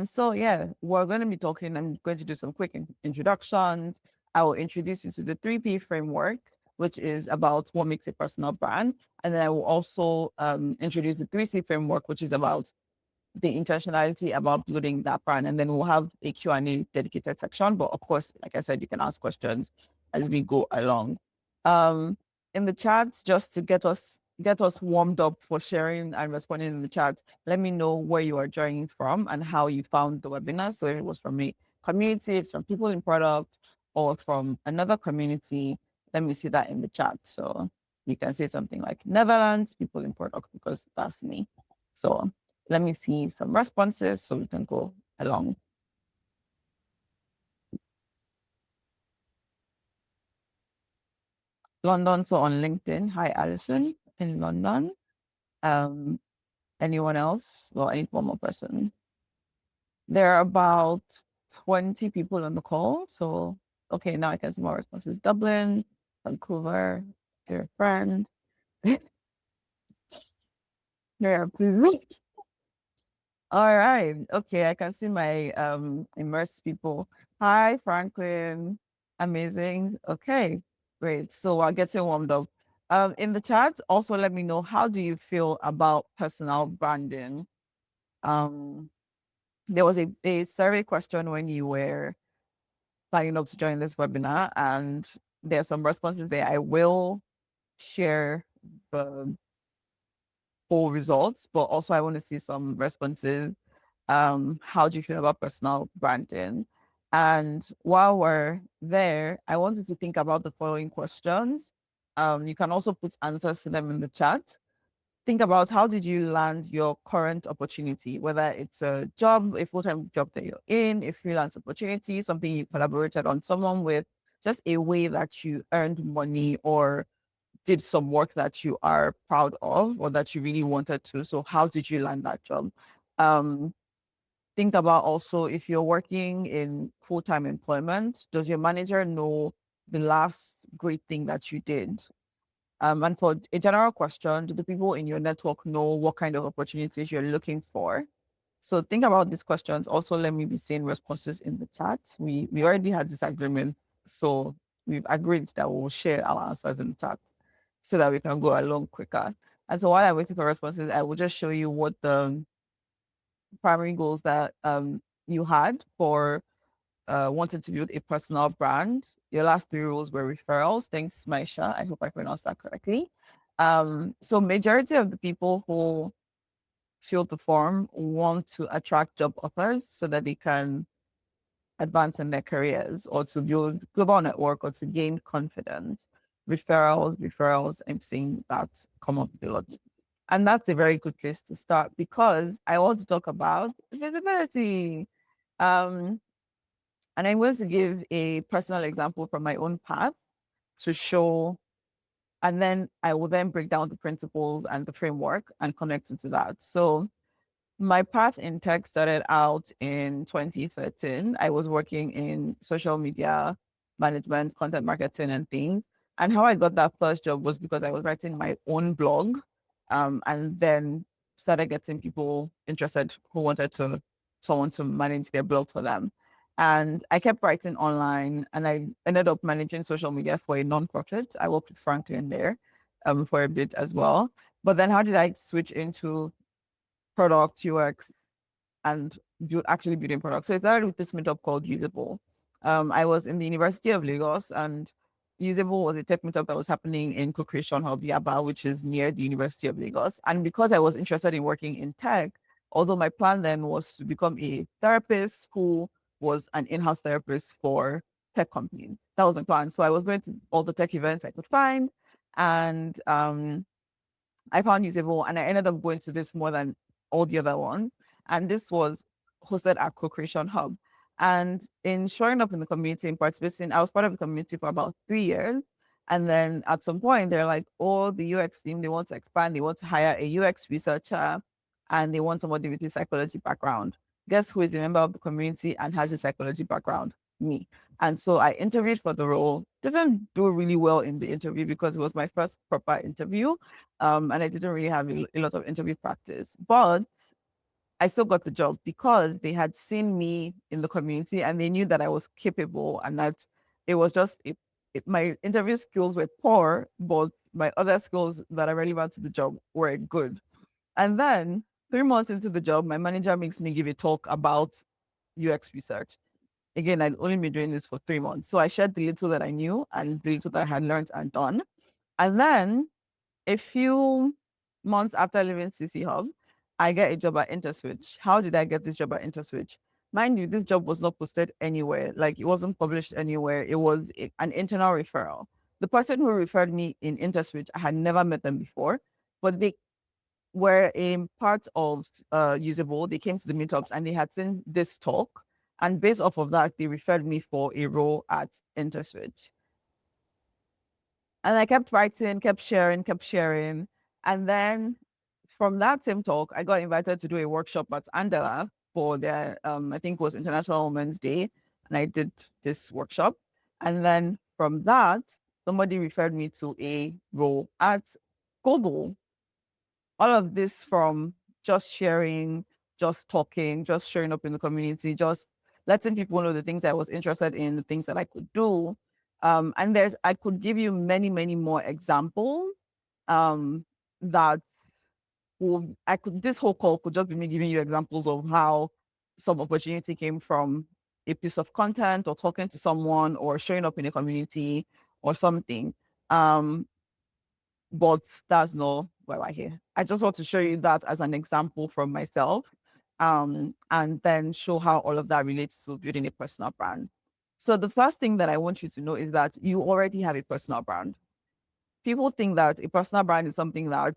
So yeah, we're going to be talking. I'm going to do some quick introductions. I will introduce you to the 3P framework, which is about what makes a personal brand. And then I will also introduce the 3C framework, which is about the intentionality about building that brand. And then we'll have a Q&A dedicated section. But of course, like I said, you can ask questions as we go along. Um, in the chats, just to get us warmed up for sharing and responding in the chat, let me know where you are joining from and how you found the webinar. So if it was from a community, if it's from people in product, or from another community, let me see that in the chat. So you can say something like Netherlands, people in product, because that's me. So let me see some responses so we can go along. London, so on LinkedIn. Hi, Alison in London. Um, anyone else? Well, I need one more person. There are about 20 people on the call. So, okay, now I can see more responses. Dublin, Vancouver, dear friend. Yeah, please. All right. Okay, I can see my immersed people. Hi, Franklin. Amazing. Okay, great. So I'll get you warmed up. In the chat, also let me know, how do you feel about personal branding? Um, there was a survey question when you were signing up to join this webinar, and there are some responses there. I will share the full results, but also I want to see some responses. How do you feel about personal branding? And while we're there, I want you to think about the following questions. You can also put answers to them in the chat. Think about, how did you land your current opportunity, whether it's a job, a full-time job that you're in, a freelance opportunity, something you collaborated on someone with, just a way that you earned money or did some work that you are proud of or that you really wanted to. So how did you land that job? Um, think about also, if you're working in full-time employment, does your manager know the last great thing that you did? And for a general question, do the people in your network know what kind of opportunities you're looking for? So think about these questions. Also, let me be seeing responses in the chat. We already had this agreement, so we've agreed that we'll share our answers in the chat so that we can go along quicker. And so while I'm waiting for responses, I will just show you what the primary goals that you had for wanted to build a personal brand. Your last three rules were referrals. Thanks, Maisha. I hope I pronounced that correctly. So majority of the people who filled the form want to attract job offers so that they can advance in their careers or to build global network or to gain confidence. Referrals, I'm seeing that come up a lot. And that's a very good place to start, because I want to talk about visibility. Um, and I'm going to give a personal example from my own path to show, and then I will then break down the principles and the framework and connect it to that. So my path in tech started out in 2013. I was working in social media management, content marketing, and things. And how I got that first job was because I was writing my own blog, and then started getting people interested who wanted someone to manage their blog for them. And I kept writing online, and I ended up managing social media for a nonprofit. I worked with Franklin there for a bit as well. But then how did I switch into product UX and actually building products? So it started with this meetup called Usable. I was in the University of Lagos, and Usable was a tech meetup that was happening in Co-Creation Hub, Yaba, which is near the University of Lagos. And because I was interested in working in tech, although my plan then was to become a therapist who was an in-house therapist for tech companies. That was my plan. So I was going to all the tech events I could find, and I found Usable, and I ended up going to this more than all the other ones. And this was hosted at Co-Creation Hub. And in showing up in the community and participating, I was part of the community for about 3 years. And then at some point, they're like, oh, the UX team, they want to expand. They want to hire a UX researcher, and they want somebody with a psychology background. Guess who is a member of the community and has a psychology background? Me. And so I interviewed for the role. Didn't do really well in the interview because it was my first proper interview, and I didn't really have a lot of interview practice. But I still got the job because they had seen me in the community and they knew that I was capable and that it was just my interview skills were poor, but my other skills that are relevant to the job were good. And then 3 months into the job, my manager makes me give a talk about UX research. Again, I'd only been doing this for 3 months. So I shared the little that I knew and the little that I had learned and done. And then a few months after leaving CC Hub, I get a job at InterSwitch. How did I get this job at InterSwitch? Mind you, this job was not posted anywhere. Like it wasn't published anywhere. It was an internal referral. The person who referred me in InterSwitch, I had never met them before, but they were a part of Usable. They came to the meetups and they had seen this talk. And based off of that, they referred me for a role at InterSwitch. And I kept writing, kept sharing, kept sharing. And then from that same talk, I got invited to do a workshop at Andela for their, I think it was International Women's Day. And I did this workshop. And then from that, somebody referred me to a role at Global. All of this from just sharing, just talking, just showing up in the community, just letting people know the things I was interested in, the things that I could do. And I could give you many, many more examples that this whole call could just be me giving you examples of how some opportunity came from a piece of content or talking to someone or showing up in a community or something. But that's not why we're here. I just want to show you that as an example from myself, and then show how all of that relates to building a personal brand. So the first thing that I want you to know is that you already have a personal brand. People think that a personal brand is something that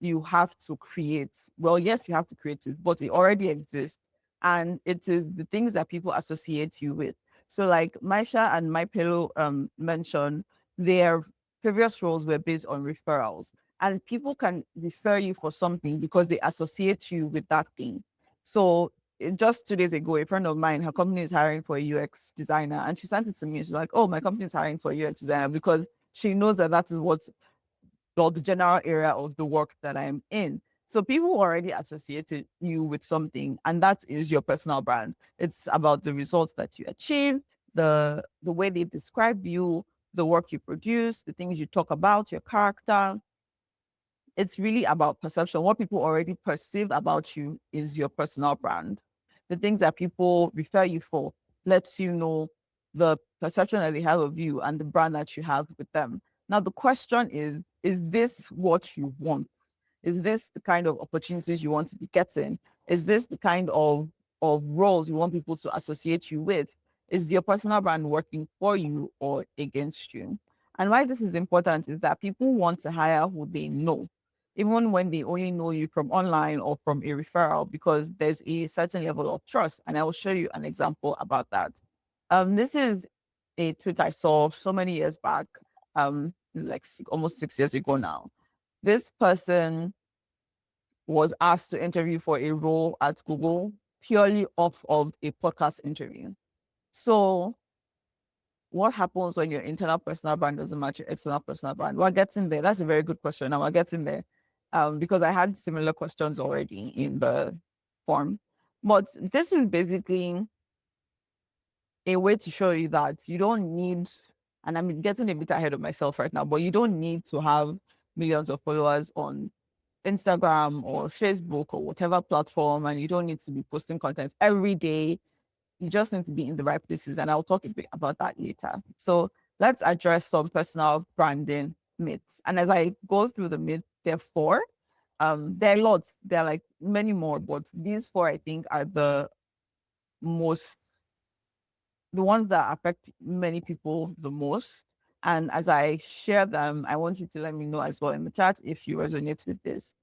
you have to create. Well, yes, you have to create it, but it already exists. And it is the things that people associate you with. So like Maisha and My Pillow mentioned, their previous roles were based on referrals. And people can refer you for something because they associate you with that thing. So just 2 days ago, a friend of mine, her company is hiring for a UX designer, and she sent it to me. She's like, "Oh, my company is hiring for a UX designer," because she knows that that is what the general area of the work that I'm in. So people already associated you with something, and that is your personal brand. It's about the results that you achieve, the way they describe you, the work you produce, the things you talk about, your character. It's really about perception. What people already perceive about you is your personal brand. The things that people refer you for lets you know the perception that they have of you and the brand that you have with them. Now, the question is this what you want? Is this the kind of opportunities you want to be getting? Is this the kind of roles you want people to associate you with? Is your personal brand working for you or against you? And why this is important is that people want to hire who they know, even when they only know you from online or from a referral, because there's a certain level of trust. And I will show you an example about that. This is a tweet I saw so many years back, like almost 6 years ago now. This person was asked to interview for a role at Google purely off of a podcast interview. So what happens when your internal personal brand doesn't match your external personal brand? We're getting there. That's a very good question. Now we're getting there. Because I had similar questions already in the form. But this is basically a way to show you that you don't need, and I'm getting a bit ahead of myself right now, but you don't need to have millions of followers on Instagram or Facebook or whatever platform, and you don't need to be posting content every day. You just need to be in the right places. And I'll talk a bit about that later. So let's address some personal branding myths. And as I go through the myths, there are four. There are lots, there are like many more, but these four I think are most the ones that affect many people the most. And as I share them, I want you to let me know as well in the chat if you resonate with this.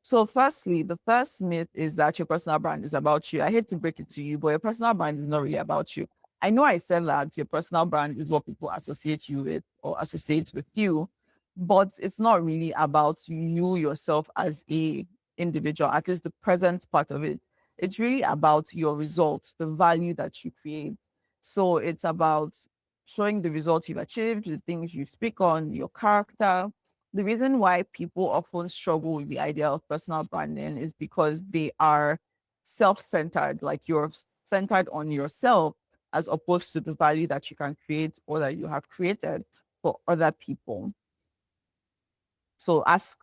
So, firstly, the first myth is that your personal brand is about you. I hate to break it to you, but your personal brand is not really about you. I know I said that your personal brand is what people associate you with or associate with you, but it's not really about you yourself as a individual, at least the present part of it. It's really about your results, the value that you create. So it's about showing the results you've achieved, the things you speak on, your character. The reason why people often struggle with the idea of personal branding is because they are self-centered, like you're centered on yourself as opposed to the value that you can create or that you have created for other people. So ask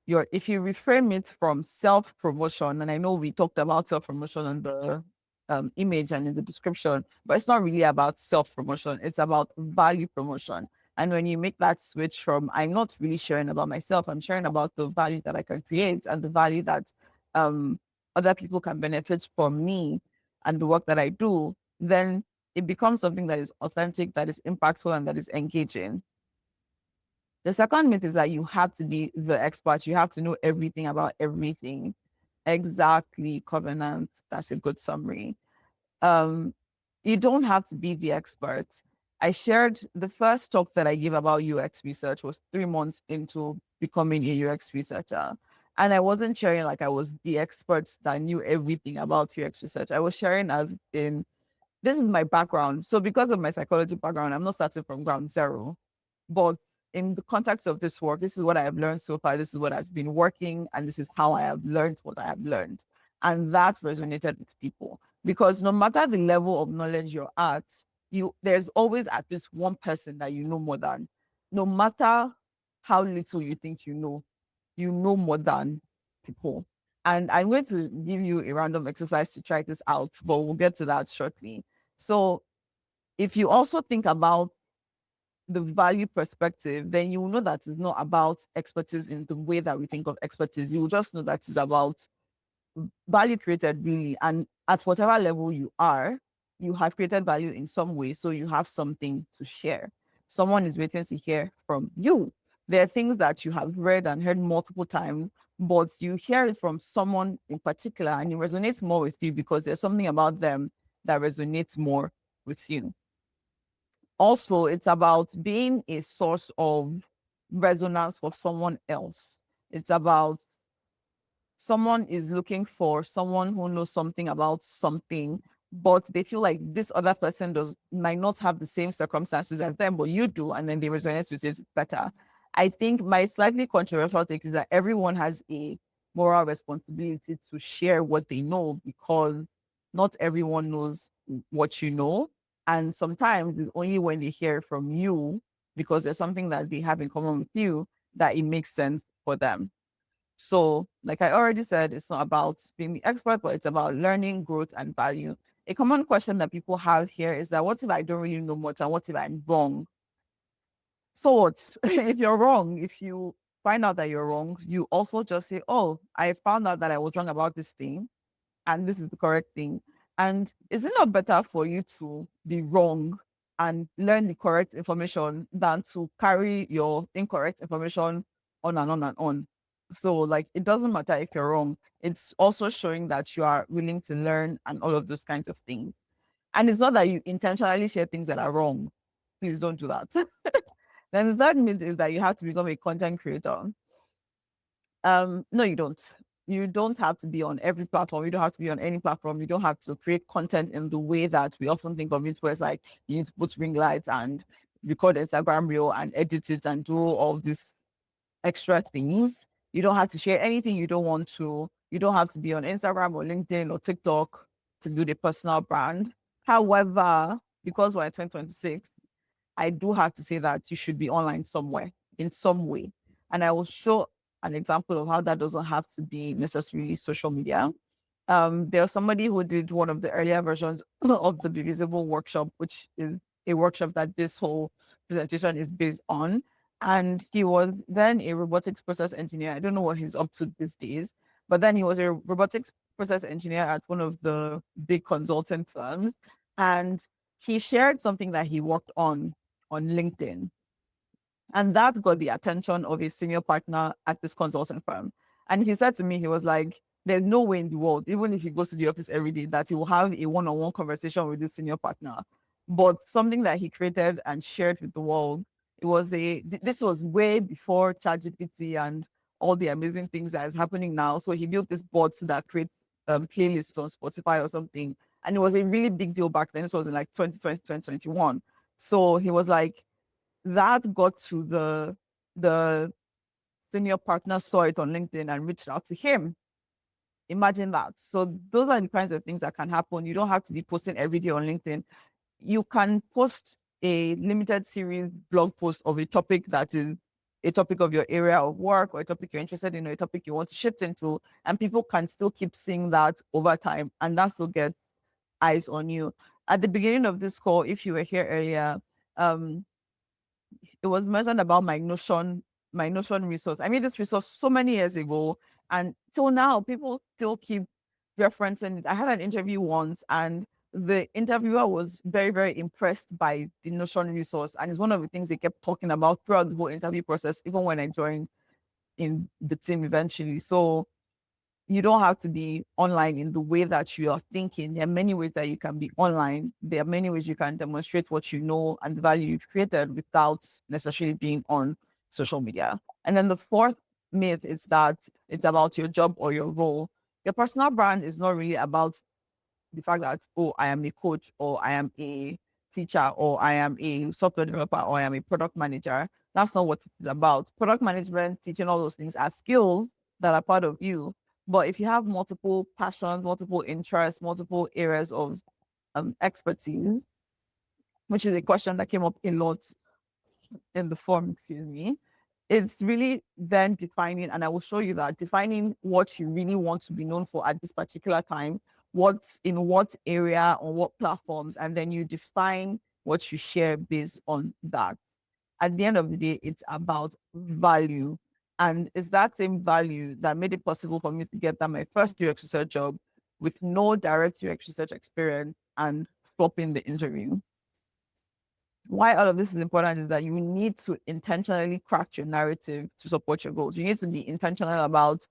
your, if you reframe it from self-promotion, and I know we talked about self-promotion on the image and in the description, but it's not really about self-promotion, it's about value promotion. And when you make that switch from I'm not really sharing about myself, I'm sharing about the value that I can create and the value that um, other people can benefit from me and the work that I do, then it becomes something that is authentic, that is impactful, and that is engaging. The second myth is that you have to be the expert. You have to know everything about everything. Exactly, Covenant. That's a good summary. Um, you don't have to be the expert. I shared the first talk that I gave about UX research was 3 months into becoming a UX researcher. And I wasn't sharing like I was the expert that knew everything about UX research. I was sharing as in, this is my background. So because of my psychology background, I'm not starting from ground zero. But in the context of this work, this is what I have learned so far. This is what has been working, and this is how I have learned what I have learned. And that resonated with people because no matter the level of knowledge you're at, there's always at least one person that you know more than. No matter how little you know more than people. And I'm going to give you a random exercise to try this out, but we'll get to that shortly. So if you also think about the value perspective, then you will know that it's not about expertise in the way that we think of expertise. You will just know that it's about value created really. And at whatever level you are, you have created value in some way. So you have something to share. Someone is waiting to hear from you. There are things that you have read and heard multiple times, but you hear it from someone in particular and it resonates more with you because there's something about them that resonates more with you. Also, it's about being a source of resonance for someone else. It's about someone is looking for someone who knows something about something, but they feel like this other person might not have the same circumstances as them, but you do, and then they resonate with it better. I think my slightly controversial take is that everyone has a moral responsibility to share what they know because not everyone knows what you know. And sometimes it's only when they hear from you, because there's something that they have in common with you, that it makes sense for them. So, like I already said, it's not about being the expert, but it's about learning, growth, and value. A common question that people have here is that what if I don't really know much and what if I'm wrong? So what? If you're wrong, if you find out that you're wrong, you also just say, oh, I found out that I was wrong about this thing and this is the correct thing. And is it not better for you to be wrong and learn the correct information than to carry your incorrect information on and on and on? So, like, it doesn't matter if you're wrong. It's also showing that you are willing to learn and all of those kinds of things. And it's not that you intentionally share things that are wrong. Please don't do that. Then the third myth is that you have to become a content creator. No, you don't. You don't have to be on every platform. You don't have to be on any platform. You don't have to create content in the way that we often think of it, where it's like you need to put ring lights and record Instagram reel and edit it and do all these extra things. You don't have to share anything you don't want to. You don't have to be on Instagram or LinkedIn or TikTok to do the personal brand. However, because we're in 2026, I do have to say that you should be online somewhere in some way. And I will show an example of how that doesn't have to be necessarily social media. There's somebody who did one of the earlier versions of the Be Visible workshop, which is a workshop that this whole presentation is based on. And he was then a robotics process engineer. I don't know what he's up to these days, but then he was a robotics process engineer at one of the big consulting firms. And he shared something that he worked on LinkedIn. And that got the attention of a senior partner at this consulting firm. And he said to me, he was like, there's no way in the world, even if he goes to the office every day, that he will have a one-on-one conversation with this senior partner. But something that he created and shared with the world, this was way before ChatGPT and all the amazing things that is happening now. So he built this bot that creates playlists on Spotify or something. And it was a really big deal back then. This was in like 2020, 2021. So he was like, that got to the senior partner, saw it on LinkedIn and reached out to him. Imagine that. So those are the kinds of things that can happen. You don't have to be posting every day on LinkedIn. You can post a limited series blog post of a topic that is a topic of your area of work, or a topic you're interested in, or a topic you want to shift into, and people can still keep seeing that over time, and that still gets eyes on you. At the beginning of this call, if you were here earlier, um, it was mentioned about my Notion resource. I made this resource so many years ago, and till now, people still keep referencing it. I had an interview once, and the interviewer was very, very impressed by the Notion resource, and it's one of the things they kept talking about throughout the whole interview process, even when I joined in the team eventually. So you don't have to be online in the way that you are thinking. There are many ways that you can be online. There are many ways you can demonstrate what you know and the value you've created without necessarily being on social media. And then the fourth myth is that it's about your job or your role. Your personal brand is not really about the fact that, oh, I am a coach, or I am a teacher, or I am a software developer, or I am a product manager. That's not what it's about. Product management, teaching, all those things are skills that are part of you. But if you have multiple passions, multiple interests, multiple areas of expertise, which is a question that came up a lot in the form, excuse me, it's really then defining, and I will show you that, defining what you really want to be known for at this particular time, what in what area, on what platforms, and then you define what you share based on that. At the end of the day, it's about value. And it's that same value that made it possible for me to get that my first UX research job with no direct UX research experience and flopping the interview. Why all of this is important is that you need to intentionally craft your narrative to support your goals. You need to be intentional about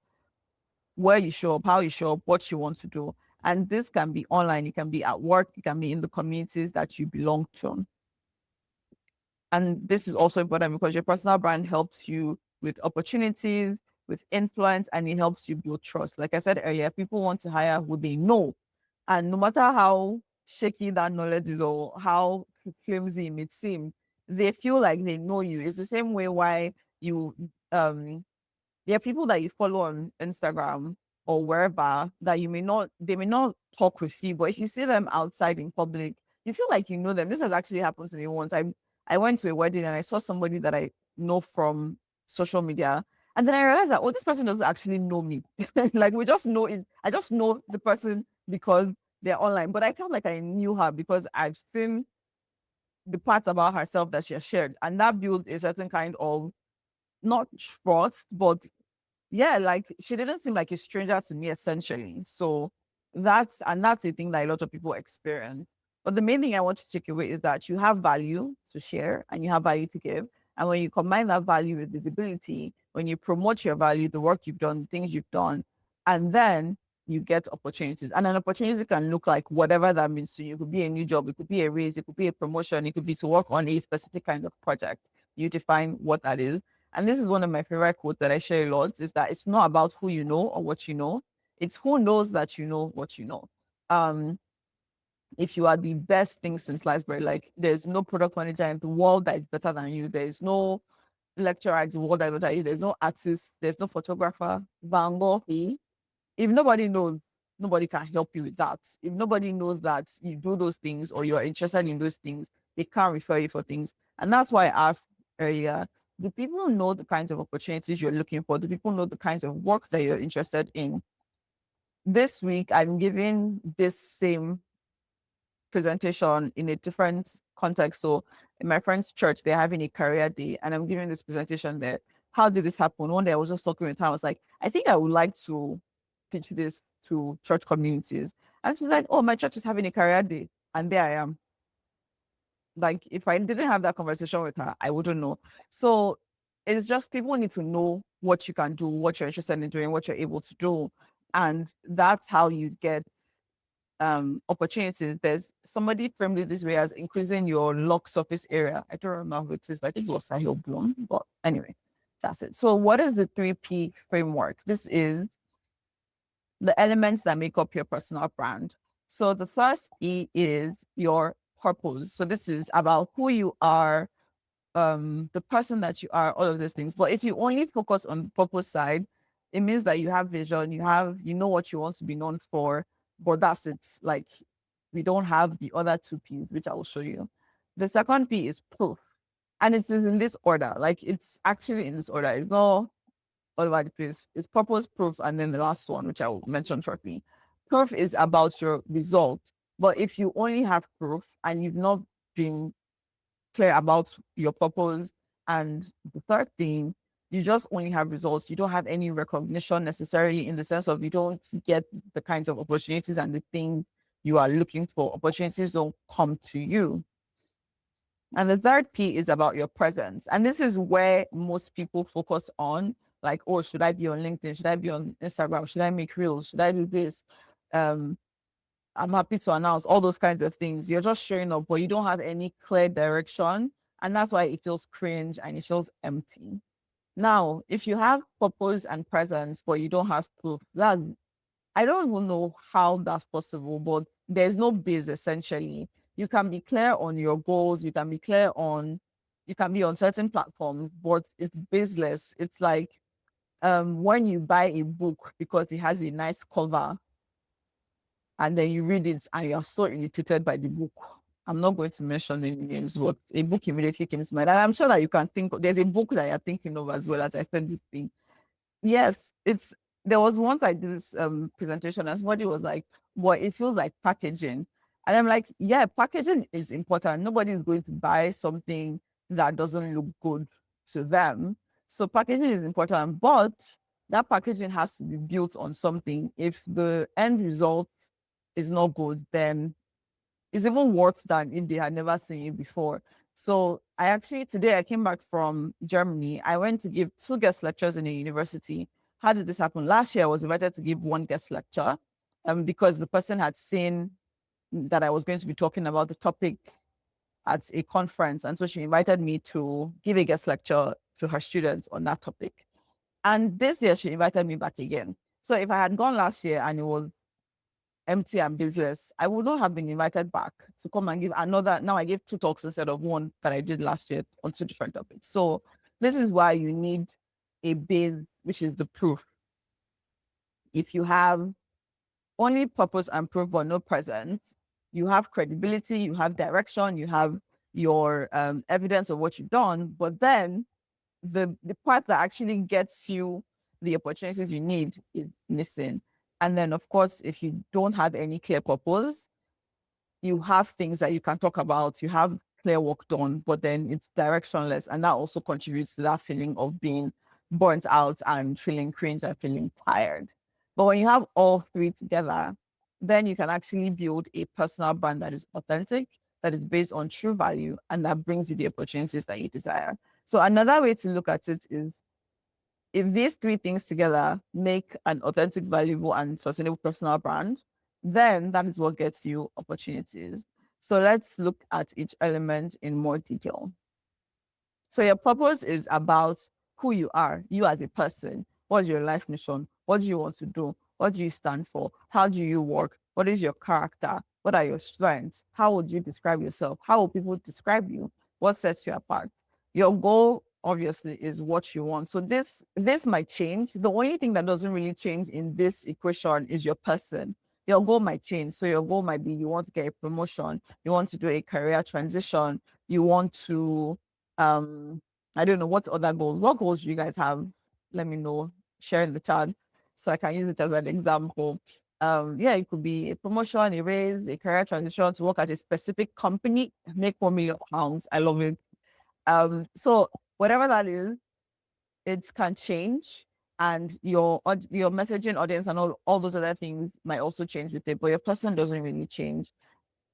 where you show up, how you show up, what you want to do. And this can be online, it can be at work, it can be in the communities that you belong to. And this is also important because your personal brand helps you with opportunities, with influence, and it helps you build trust. Like I said earlier, people want to hire who they know. And no matter how shaky that knowledge is or how flimsy it may seem, they feel like they know you. It's the same way why you there are people that you follow on Instagram or wherever that you may not, they may not talk with you, but if you see them outside in public, you feel like you know them. This has actually happened to me once. I went to a wedding and I saw somebody that I know from social media. And then I realized that, oh, this person doesn't actually know me. Like we just know it. I just know the person because they're online. But I felt like I knew her because I've seen the parts about herself that she has shared. And that built a certain kind of not trust, but yeah, like she didn't seem like a stranger to me essentially. So that's the thing that a lot of people experience. But the main thing I want to take away is that you have value to share and you have value to give. And when you combine that value with visibility, when you promote your value, the work you've done, things you've done, and then you get opportunities. And an opportunity can look like whatever that means to you. It could be a new job, it could be a raise, it could be a promotion, it could be to work on a specific kind of project. You define what that is. And this is one of my favorite quotes that I share a lot, is that it's not about who you know or what you know. It's who knows that you know what you know. Um, if you are the best thing since sliced bread, like there's no product manager in the world that is better than you. There's no lecturer in the world that is better than you. There's no artist. There's no photographer. Van Gogh. If nobody knows, nobody can help you with that. If nobody knows that you do those things or you're interested in those things, they can't refer you for things. And that's why I asked earlier, do people know the kinds of opportunities you're looking for? Do people know the kinds of work that you're interested in? This week, I'm giving this same presentation in a different context. So in my friend's church, they're having a career day and I'm giving this presentation there. How did this happen? One day I was just talking with her. I was like, I think I would like to teach this to church communities. And she's like, oh, my church is having a career day. And there I am. Like if I didn't have that conversation with her, I wouldn't know. So it's just people need to know what you can do, what you're interested in doing, what you're able to do. And that's how you get opportunities. There's somebody framed it this way as increasing your lock surface area. I don't remember who it is, but I think it was Sahil Bloom. But anyway, that's it. So what is the 3P framework? This is the elements that make up your personal brand. So the first E is your purpose. So this is about who you are, the person that you are, all of those things. But if you only focus on the purpose side, it means that you have vision, you know what you want to be known for, but that's it. Like we don't have the other two P's, which I will show you. The second P is proof. And it is in this order. Like it's actually in this order. It's not all over the place. It's purpose, proof, and then the last one, which I will mention shortly. Proof is about your result. But if you only have proof and you've not been clear about your purpose and the third thing, you just only have results. You don't have any recognition necessarily in the sense of you don't get the kinds of opportunities and the things you are looking for. Opportunities don't come to you. And the third P is about your presence. And this is where most people focus on, like, oh, should I be on LinkedIn? Should I be on Instagram? Should I make reels? Should I do this? Um, I'm happy to announce all those kinds of things. You're just showing up, but you don't have any clear direction. And that's why it feels cringe and it feels empty. Now, if you have purpose and presence, but you don't have proof, that I don't even know how that's possible, but there's no base essentially. You can be clear on your goals, you can be on certain platforms, but it's baseless. It's like when you buy a book because it has a nice cover and then you read it and you're so irritated by the book. I'm not going to mention any names, but a book immediately came to mind. And I'm sure that you can think there's a book that you're thinking of as well as I said this thing. Yes, it's there was once I did this presentation and somebody was like, well, it feels like packaging. And I'm like, yeah, packaging is important. Nobody is going to buy something that doesn't look good to them. So packaging is important, but that packaging has to be built on something. If the end result is not good, then it's even worse than if they had never seen it before. So I actually today I came back from Germany. I went to give 2 guest lectures in a university. How did this happen? Last year I was invited to give 1 guest lecture, because the person had seen that I was going to be talking about the topic at a conference, and so she invited me to give a guest lecture to her students on that topic. And this year she invited me back again. So if I had gone last year and it was empty and business, I would not have been invited back to come and give another. Now I gave 2 talks instead of 1 that I did last year on 2 different topics. So this is why you need a base, which is the proof. If you have only purpose and proof but no presence, you have credibility, you have direction, you have your evidence of what you've done, but then the part that actually gets you the opportunities you need is missing. And then, of course, if you don't have any clear purpose, you have things that you can talk about, you have clear work done, but then it's directionless. And that also contributes to that feeling of being burnt out and feeling cringe and feeling tired. But when you have all three together, then you can actually build a personal brand that is authentic, that is based on true value, and that brings you the opportunities that you desire. So another way to look at it is if these three things together make an authentic, valuable, and sustainable personal brand, then that is what gets you opportunities. So let's look at each element in more detail. So your purpose is about who you are, you as a person. What's your life mission? What do you want to do? What do you stand for? How do you work? What is your character? What are your strengths? How would you describe yourself? How will people describe you? What sets you apart? Your goal obviously is what you want. So this might change. The only thing that doesn't really change in this equation is your person. Your goal might change. So your goal might be you want to get a promotion, you want to do a career transition, you want to I don't know what other goals. What goals do you guys have? Let me know. Share in the chat so I can use it as an example. Yeah, it could be a promotion, a raise, a career transition to work at a specific company, make £1 million. I love it. So whatever that is, it can change, and your messaging audience and all those other things might also change with it, but your person doesn't really change.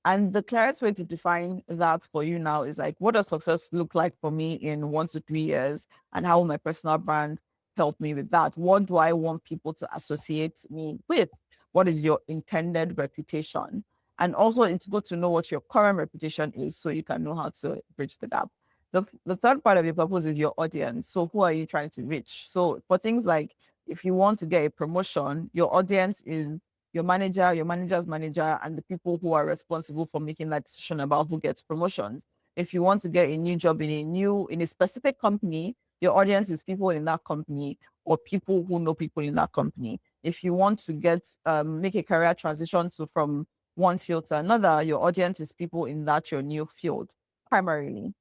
And the clearest way to define that for you now is like, what does success look like for me in 1 to 3 years? And how will my personal brand help me with that? What do I want people to associate me with? What is your intended reputation? And also, it's good to know what your current reputation is so you can know how to bridge the gap. The third part of your purpose is your audience. So, who are you trying to reach? So, for things like if you want to get a promotion, your audience is your manager, your manager's manager, and the people who are responsible for making that decision about who gets promotions. If you want to get a new job in a specific company, your audience is people in that company or people who know people in that company. If you want to get make a career transition to from one field to another, your audience is people in that your new field primarily.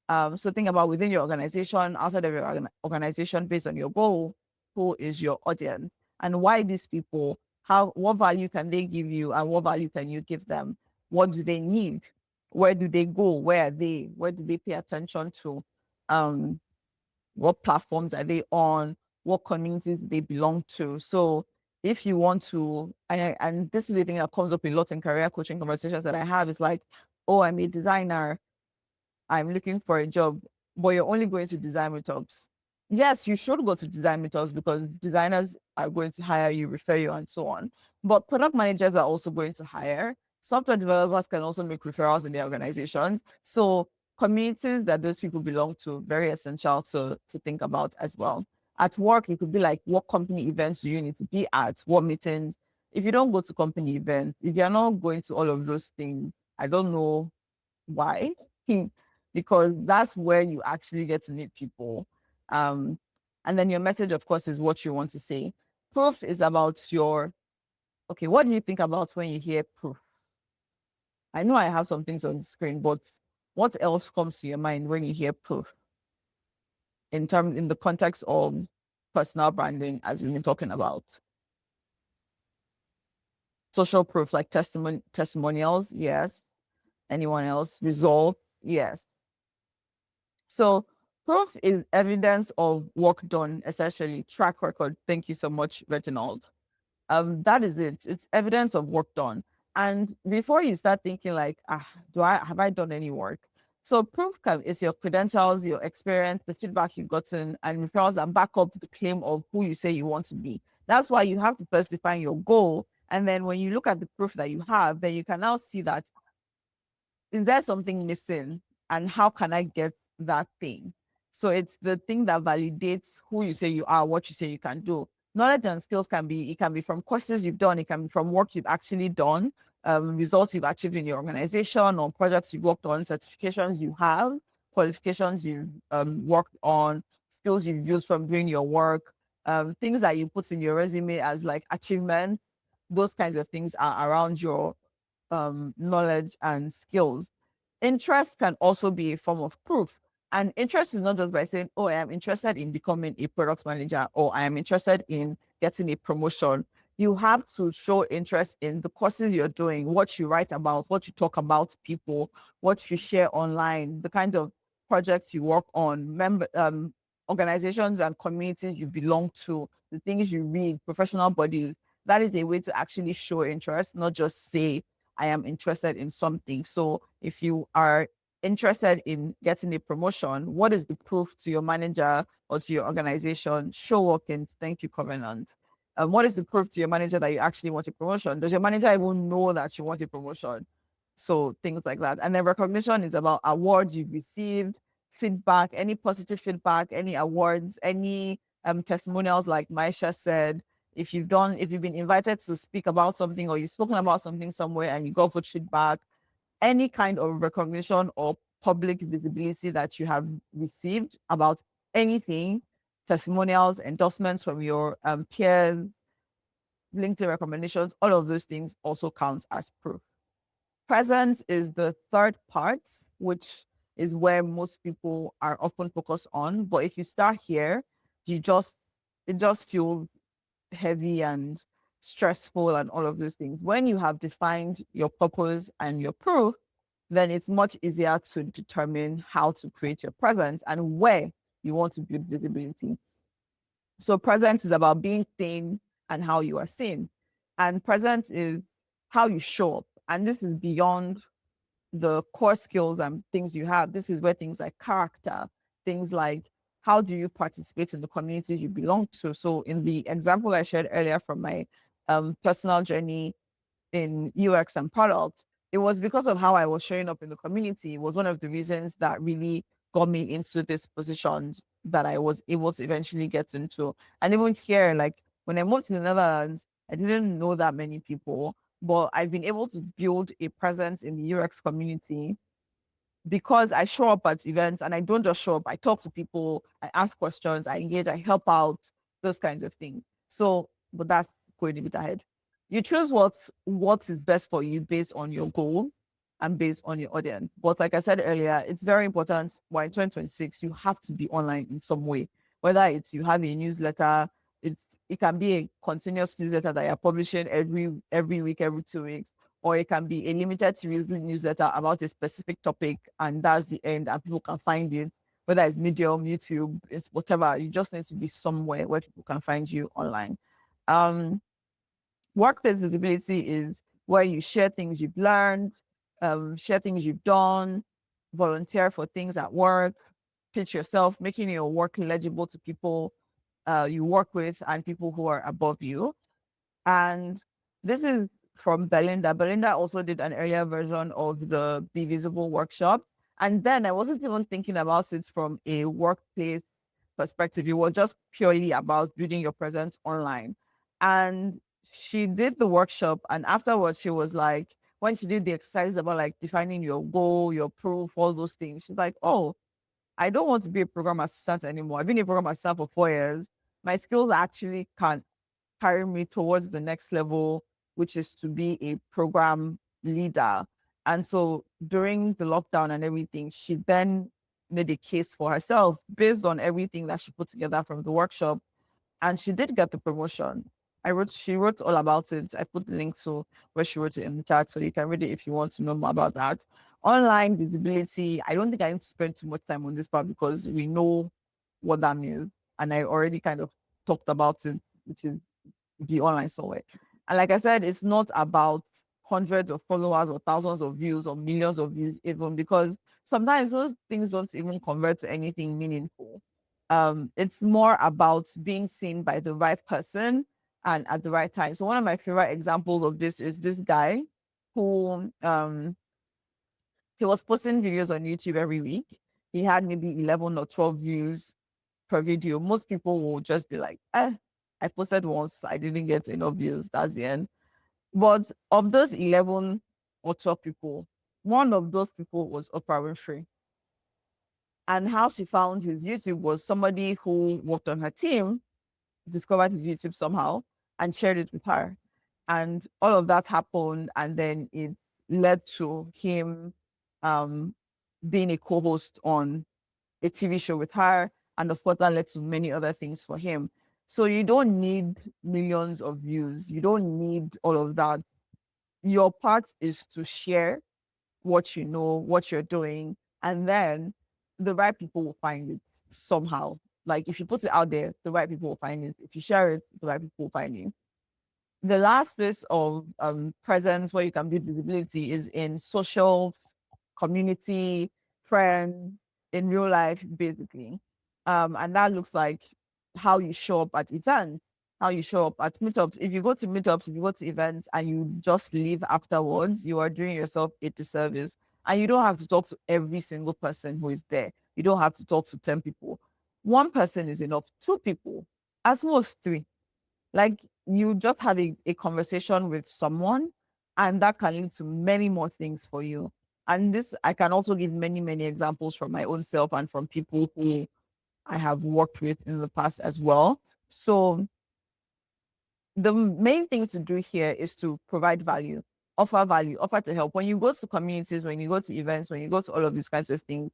So think about within your organization, outside of your organization, based on your goal, who is your audience and why these people, how, what value can they give you and what value can you give them? What do they need? Where do they go? Where are they? Where do they pay attention to? Um, what platforms are they on? What communities they belong to? So if you want to, and this is the thing that comes up a lot in career coaching conversations that I have, is like, oh, I'm a designer, I'm looking for a job, but you're only going to design meetups. Yes, you should go to design meetups because designers are going to hire you, refer you, and so on. But product managers are also going to hire. Software developers can also make referrals in their organizations. So communities that those people belong to, very essential to think about as well. At work, it could be like, what company events do you need to be at? What meetings? If you don't go to company events, if you're not going to all of those things, I don't know why. Because that's where you actually get to meet people. Um, and then your message, of course, is what you want to say. Proof is about your, okay, what do you think about when you hear proof? I know I have some things on the screen, but what else comes to your mind when you hear proof in the context of personal branding, as we've been talking about? Social proof, like testimonials, yes. Anyone else? Results, yes. So proof is evidence of work done, essentially track record. Thank you so much, Reginald. That is it. It's evidence of work done. And before you start thinking like, do I have I done any work? So proof is your credentials, your experience, the feedback you've gotten, and referrals that back up the claim of who you say you want to be. That's why you have to first define your goal. And then when you look at the proof that you have, then you can now see that is there something missing and how can I get that thing? So it's the thing that validates who you say you are, what you say you can do. Knowledge and skills it can be from courses you've done, it can be from work you've actually done, results you've achieved in your organization or projects you've worked on, certifications you have, qualifications you've worked on, skills you've used from doing your work, things that you put in your resume as like achievements. Those kinds of things are around your knowledge and skills. Interest can also be a form of proof. And interest is not just by saying, oh, I am interested in becoming a product manager or I am interested in getting a promotion. You have to show interest in the courses you're doing, what you write about, what you talk about to people, what you share online, the kind of projects you work on, organizations and communities you belong to, the things you read, professional bodies. That is a way to actually show interest, not just say, I am interested in something. So if you are interested in getting a promotion, what is the proof to your manager or to your organization? Show Workins, thank you, Covenant. What is the proof to your manager that you actually want a promotion? Does your manager even know that you want a promotion? So things like that. And then recognition is about awards you've received, feedback, any positive feedback, any awards, any testimonials, like Maisha said, if you've been invited to speak about something or you've spoken about something somewhere and you got good feedback, any kind of recognition or public visibility that you have received about anything, testimonials, endorsements from your peers, LinkedIn recommendations, all of those things also count as proof. Presence is the third part, which is where most people are often focused on. But if you start here, it just feels heavy and stressful and all of those things. When you have defined your purpose and your proof, then it's much easier to determine how to create your presence and where you want to build visibility. So presence is about being seen and how you are seen. And presence is how you show up. And this is beyond the core skills and things you have. This is where things like character, things like how do you participate in the community you belong to. So in the example I shared earlier from my personal journey in UX and product, it was because of how I was showing up in the community. It was one of the reasons that really got me into this positions that I was able to eventually get into. And even here, like when I moved to the Netherlands, I didn't know that many people, but I've been able to build a presence in the UX community because I show up at events and I don't just show up, I talk to people, I ask questions, I engage, I help out, those kinds of things. So, but that's going a bit ahead. You choose what is best for you based on your goal and based on your audience. But like I said earlier, it's very important. Why in 2026 you have to be online in some way. Whether it's you have a newsletter, it can be a continuous newsletter that you're publishing every week, every 2 weeks, or it can be a limited series newsletter about a specific topic, and that's the end, and people can find it. Whether it's Medium, YouTube, it's whatever. You just need to be somewhere where people can find you online. Um, Workplace visibility is where you share things you've learned, share things you've done, volunteer for things at work, pitch yourself, making your work legible to people you work with and people who are above you. And this is from Belinda. Belinda also did an earlier version of the Be Visible workshop. And then I wasn't even thinking about it from a workplace perspective. It was just purely about building your presence online. And she did the workshop. And afterwards, she was like, when she did the exercises about like defining your goal, your proof, all those things, she's like, oh, I don't want to be a program assistant anymore. I've been a program assistant for 4 years. My skills actually can carry me towards the next level, which is to be a program leader. And so during the lockdown and everything, she then made a case for herself based on everything that she put together from the workshop. And she did get the promotion. She wrote all about it. I put the link to where she wrote it in the chat, so you can read it if you want to know more about that. Online visibility, I don't think I need to spend too much time on this part because we know what that means. And I already kind of talked about it, which is be online somewhere. And like I said, it's not about hundreds of followers or thousands of views or millions of views, even because sometimes those things don't even convert to anything meaningful. It's more about being seen by the right person and at the right time. So one of my favorite examples of this is this guy who he was posting videos on YouTube every week. He had maybe 11 or 12 views per video. Most people will just be like, I posted once, I didn't get enough views, that's the end. But of those 11 or 12 people, one of those people was Oprah Winfrey. And how she found his YouTube was somebody who worked on her team discovered his YouTube somehow and shared it with her. And all of that happened. And then it led to him um, being a co host on a TV show with her. And of course, that led to many other things for him. So you don't need millions of views. You don't need all of that. Your part is to share what you know, what you're doing, and then the right people will find it somehow. Like if you put it out there, the right people will find it. If you share it, the right people will find you. The last piece of presence where you can build visibility is in social, community, friends, in real life, basically. And that looks like how you show up at events, how you show up at meetups. If you go to meetups, if you go to events and you just leave afterwards, you are doing yourself a disservice. And you don't have to talk to every single person who is there. You don't have to talk to 10 people. One person is enough, two people, at most three. Like you just have a conversation with someone, and that can lead to many more things for you. And this, I can also give many, many examples from my own self and from people who I have worked with in the past as well. So the main thing to do here is to provide value, offer to help. When you go to communities, when you go to events, when you go to all of these kinds of things,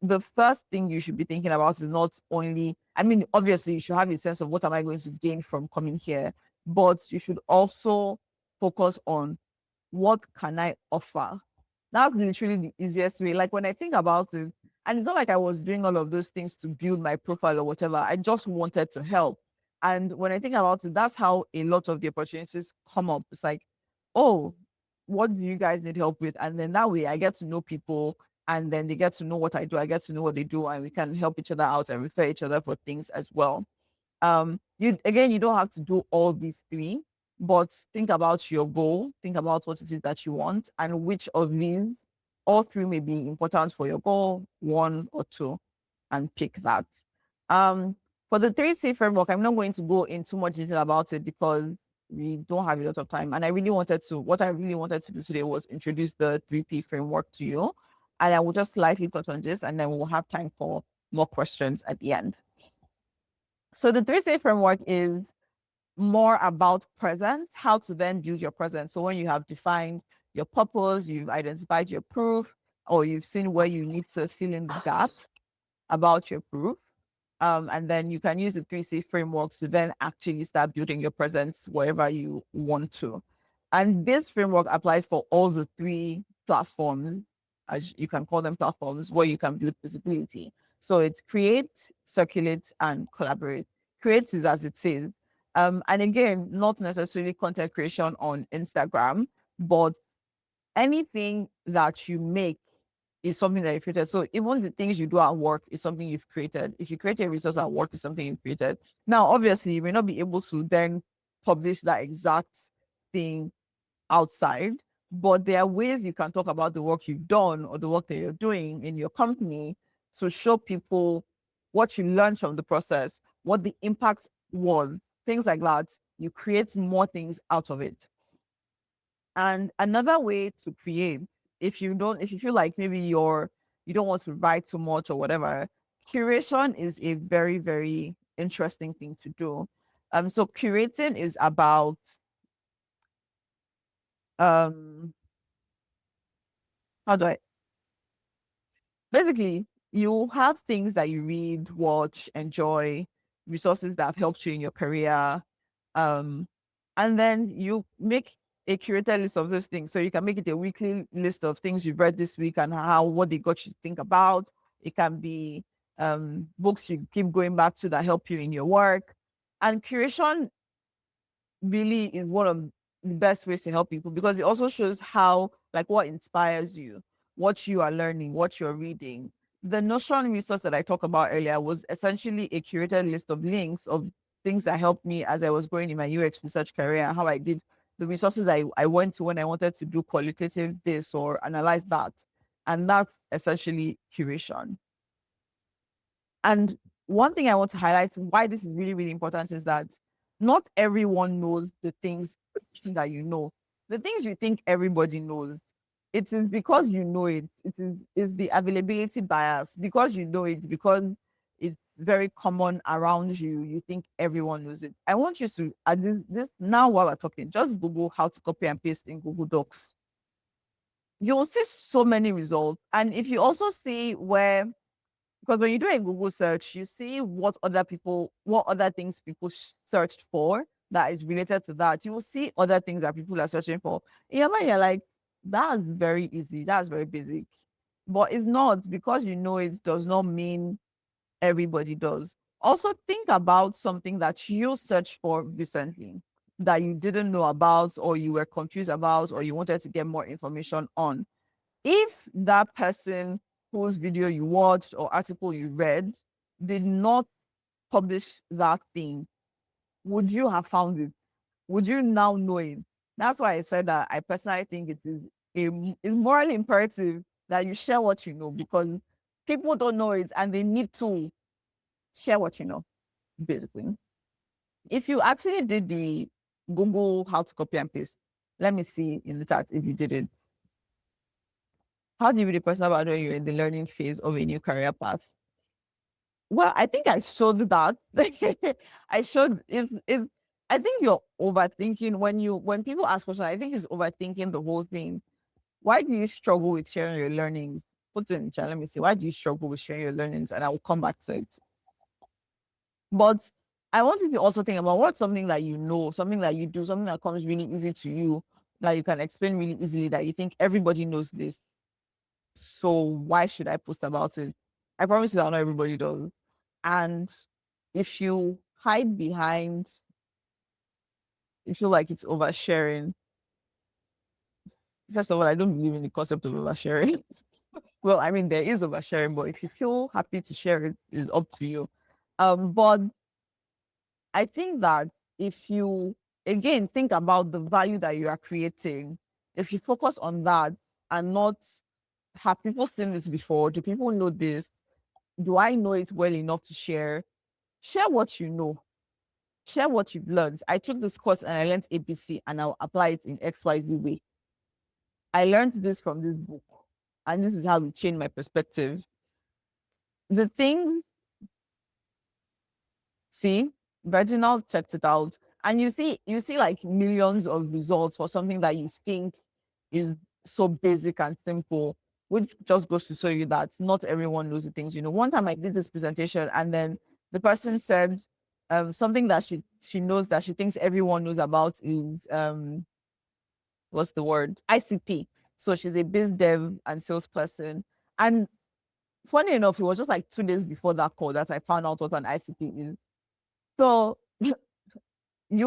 the first thing you should be thinking about is not only, I mean, obviously you should have a sense of what am I going to gain from coming here, but you should also focus on what can I offer. That's literally the easiest way. Like when I think about it, and it's not like I was doing all of those things to build my profile or whatever. I just wanted to help. And when I think about it, that's how a lot of the opportunities come up. It's like, oh, what do you guys need help with? And then that way I get to know people, and then they get to know what I do. I get to know what they do, and we can help each other out and refer each other for things as well. You don't have to do all these three, but think about your goal, think about what it is that you want, and which of these, all three may be important for your goal, one or two, and pick that. Um, for the 3C framework, I'm not going to go into much detail about it because we don't have a lot of time. And what I really wanted to do today was introduce the 3P framework to you. And I will just slightly touch on this, and then we'll have time for more questions at the end. So the 3C framework is more about present, how to then build your present. So when you have defined your purpose, you've identified your proof, or you've seen where you need to fill in the gap about your proof. And then you can use the 3C framework to then actually start building your presence wherever you want to. And this framework applies for all the three platforms, as you can call them platforms, where you can build visibility. So it's create, circulate, and collaborate. Create is as it says. And again, not necessarily content creation on Instagram, but anything that you make is something that you created. So even the things you do at work is something you've created. If you create a resource at work, it's something you've created. Now, obviously, you may not be able to then publish that exact thing outside, but there are ways you can talk about the work you've done or the work that you're doing in your company to show people what you learned from the process, what the impact was, things like that. You create more things out of it. And another way to create, if you feel like maybe you don't want to write too much or whatever, curation is a very, very interesting thing to do. So curating is about um how do I basically you have things that you read, watch, enjoy, resources that have helped you in your career. Um, and then you make a curated list of those things. So you can make it a weekly list of things you've read this week and how what they got you to think about. It can be books you keep going back to that help you in your work. And curation really is one of the best ways to help people because it also shows how, like, what inspires you, what you are learning, what you're reading. The Notion resource that I talked about earlier was essentially a curated list of links of things that helped me as I was growing in my UX research career and how I did the resources I went to when I wanted to do qualitative this or analyze that. And that's essentially curation. And one thing I want to highlight why this is really, really important is that not everyone knows the things that you know. The things you think everybody knows, it is because you know it. Is the availability bias because you know it, because it's very common around you. You think everyone knows it. I want you to at this now while we're talking, just Google how to copy and paste in Google Docs. You'll see so many results. And if you also see where because when you do a Google search, you see what other things people searched for that is related to that. You will see other things that people are searching for. In your mind, you're like, that's very easy, that's very basic. But it's not because you know it does not mean everybody does. Also, think about something that you searched for recently that you didn't know about, or you were confused about, or you wanted to get more information on. If that person whose video you watched or article you read did not publish that thing, would you have found it? Would you now know it? That's why I said that I personally think it's morally imperative that you share what you know because people don't know it and they need to share what you know, basically. If you actually did the Google how to copy and paste, let me see in the chat if you did it. How do you be the person about when you're in the learning phase of a new career path? Well, I think I showed that. I showed if I think you're overthinking when people ask questions, I think it's overthinking the whole thing. Why do you struggle with sharing your learnings? Put it in the chat. Let me see. Why do you struggle with sharing your learnings? And I will come back to it. But I want you to also think about what's something that you know, something that you do, something that comes really easy to you, that you can explain really easily, that you think everybody knows this. So why should I post about it? I promise you that not everybody does. And if you hide behind, you feel like it's oversharing. First of all, I don't believe in the concept of oversharing. Well, I mean, there is oversharing, but if you feel happy to share it, it's up to you. But I think that if you again think about the value that you are creating, if you focus on that and not have people seen this before, do people know this? Do I know it well enough to share? Share what you know. Share what you've learned. I took this course and I learned ABC and I'll apply it in XYZ way. I learned this from this book and this is how it changed my perspective. The thing, see, Reginald checked it out, and you see like millions of results for something that you think is so basic and simple, which just goes to show you that not everyone knows the things. One time I did this presentation, and then the person said something that she knows that she thinks everyone knows about is what's the word? ICP. So she's a biz dev and salesperson. And funny enough, it was just like 2 days before that call that I found out what an ICP is. So you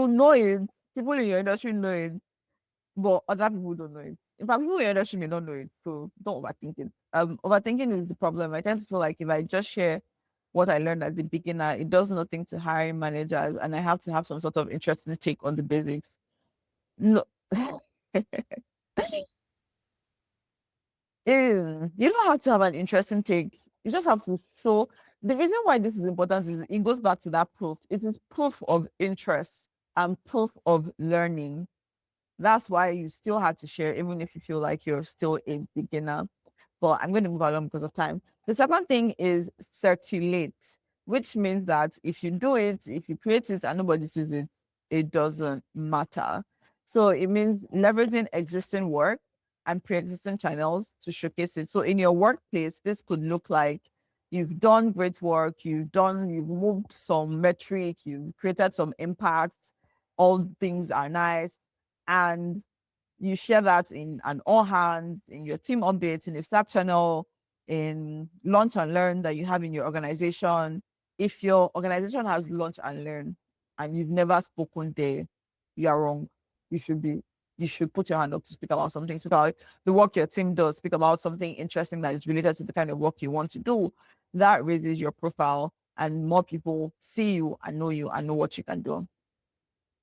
know it, people in your industry know it, but other people don't know it. In fact, people in your industry may not know it, so don't overthink it. Overthinking is the problem. I tend to feel like if I just share what I learned at the beginner, it does nothing to hiring managers, and I have to have some sort of interesting take on the basics. No, you don't have to have an interesting take. You just have to show. The reason why this is important is it goes back to that proof. It is proof of interest and proof of learning. That's why you still had to share, even if you feel like you're still a beginner. But I'm going to move along because of time. The second thing is circulate, which means that if you do it, if you create it and nobody sees it, it doesn't matter. So it means leveraging existing work and pre-existing channels to showcase it. So in your workplace, this could look like you've done great work, you've moved some metric, you've created some impact, all things are nice. And you share that in an all hands, in your team updates, in a Slack channel, in launch and learn that you have in your organization. If your organization has launch and learn and you've never spoken there, you are wrong. You should be, you should put your hand up to speak about something, speak about the work your team does, speak about something interesting that is related to the kind of work you want to do. That raises your profile and more people see you and know what you can do.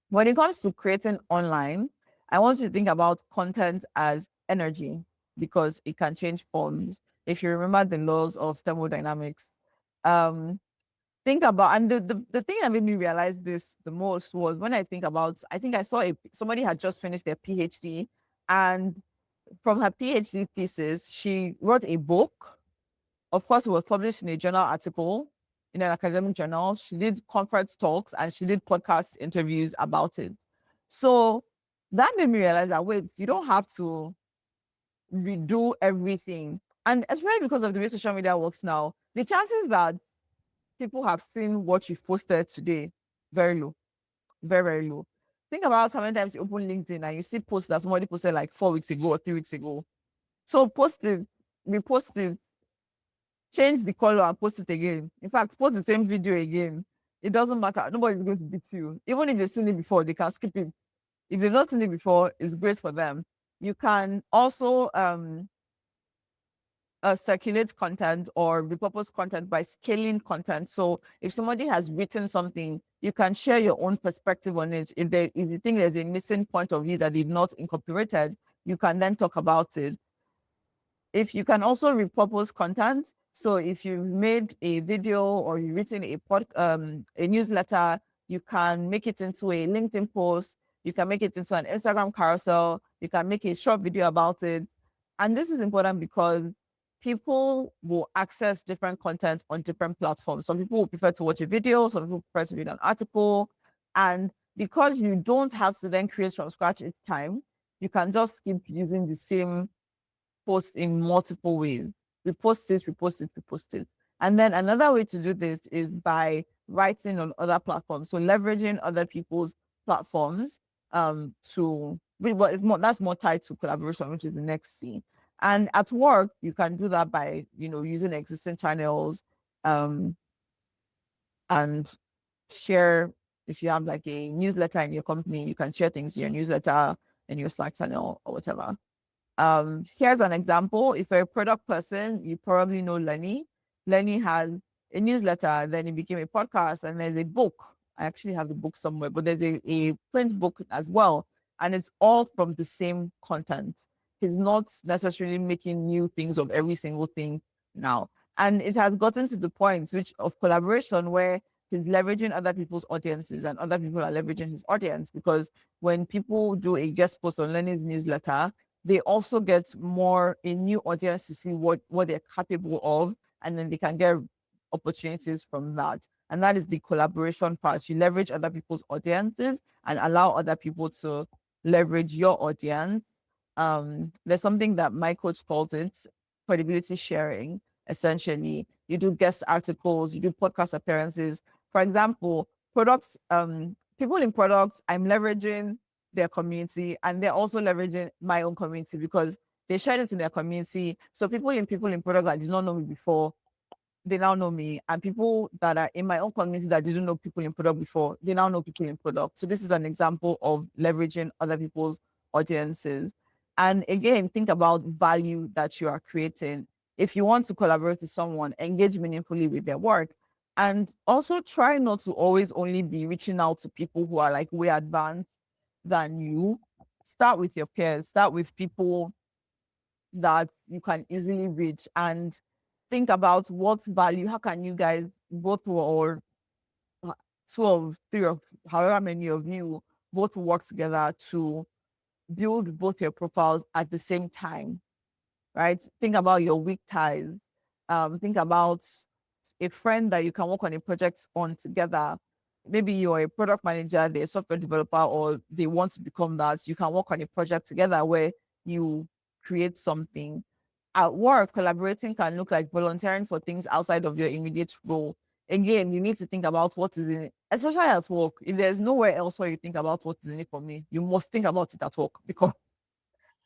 When it comes to creating online, I want you to think about content as energy because it can change forms. If you remember the laws of thermodynamics, um, think about, and the thing that made me realize this the most was when I think I saw somebody had just finished their PhD, and from her PhD thesis, she wrote a book. Of course, it was published in a journal article, in an academic journal. She did conference talks and she did podcast interviews about it. So that made me realize that, wait, you don't have to redo everything. And especially because of the way social media works now, the chances that people have seen what you've posted today, very low, very, very low. Think about how many times you open LinkedIn and you see posts that somebody posted like 4 weeks ago or 3 weeks ago. So post it, repost it, change the color and post it again. In fact, post the same video again. It doesn't matter. Nobody's going to beat you. Even if they've seen it before, they can skip it. If they've not seen it before, it's great for them. You can also circulate content or repurpose content by scaling content. So if somebody has written something, you can share your own perspective on it. If you think there's a missing point of view that they've not incorporated, you can then talk about it. If you can also repurpose content. So if you've made a video or you've written a newsletter, you can make it into a LinkedIn post, you can make it into an Instagram carousel, you can make a short video about it. And this is important because people will access different content on different platforms. Some people will prefer to watch a video, some people prefer to read an article. And because you don't have to then create from scratch each time, you can just keep using the same post in multiple ways. Repost it, repost it, repost it. And then another way to do this is by writing on other platforms. So leveraging other people's platforms that's more tied to collaboration, which is the next C. And at work, you can do that by, using existing channels and share. If you have like a newsletter in your company, you can share things in your newsletter, in your Slack channel or whatever. Here's an example. If you're a product person, you probably know Lenny. Lenny has a newsletter, then it became a podcast, and there's a book. I actually have the book somewhere, but there's a print book as well. And it's all from the same content. He's not necessarily making new things of every single thing now. And it has gotten to the point of collaboration where he's leveraging other people's audiences and other people are leveraging his audience because when people do a guest post on Lenny's newsletter, they also get more a new audience to see what they're capable of, and then they can get opportunities from that. And that is the collaboration part. You leverage other people's audiences and allow other people to leverage your audience. There's something that my coach calls it credibility sharing. Essentially, you do guest articles, you do podcast appearances. For example, products, people in products, I'm leveraging their community and they're also leveraging my own community because they shared it in their community. So people in product that did not know me before, they now know me. And people that are in my own community that didn't know people in product before, they now know people in product. So this is an example of leveraging other people's audiences. And again, think about value that you are creating. If you want to collaborate with someone, engage meaningfully with their work. And also try not to always only be reaching out to people who are like way advanced than you. Start with your peers, start with people that you can easily reach and think about what value, how can you guys, both or two of three of however many of you, both work together to build both your profiles at the same time, right? Think about your weak ties. Think about a friend that you can work on a project on together. Maybe you're a product manager, they're a software developer, or they want to become that. You can work on a project together where you create something. At work, collaborating can look like volunteering for things outside of your immediate role. Again, you need to think about what is in it, especially at work. If there's nowhere else where you think about what is in it for me, you must think about it at work because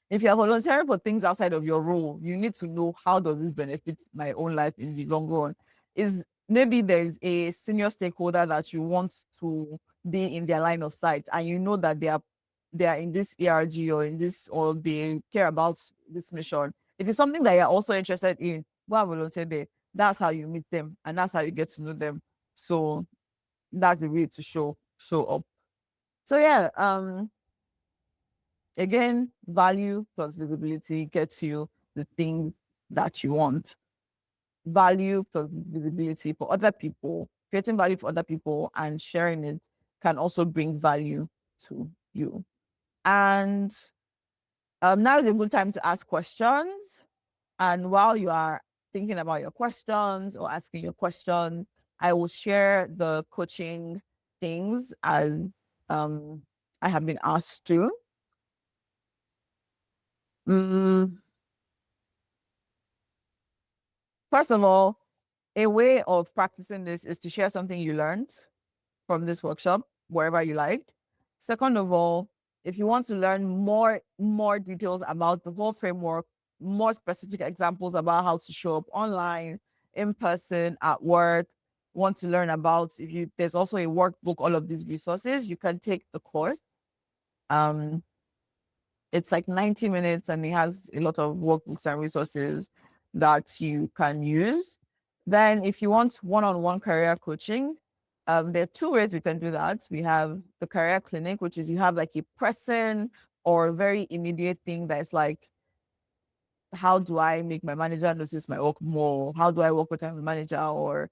if you're volunteering for things outside of your role, you need to know how does this benefit my own life in the long run. Is maybe there's a senior stakeholder that you want to be in their line of sight, and you know that they are in this ERG or in this or they care about this mission. If it's something that you're also interested in, go and volunteer there. That's how you meet them, and that's how you get to know them. So that's the way to show up. So yeah, again, value plus visibility gets you the things that you want. Value plus visibility for other people, creating value for other people and sharing it can also bring value to you. And now is a good time to ask questions. And while you are thinking about your questions or asking your questions, I will share the coaching things as um, I have been asked to. Mm, First of all, a way of practicing this is to share something you learned from this workshop, wherever you liked. Second of all, if you want to learn more details about the whole framework, more specific examples about how to show up online, in person, at work, want to learn about if you there's also a workbook, all of these resources, you can take the course. Um, it's like 90 minutes and it has a lot of workbooks and resources that you can use. Then, if you want one on one career coaching, there are two ways we can do that. We have the career clinic, which is you have like a person or very immediate thing that's like, how do I make my manager notice my work more? How do I work with my manager? Or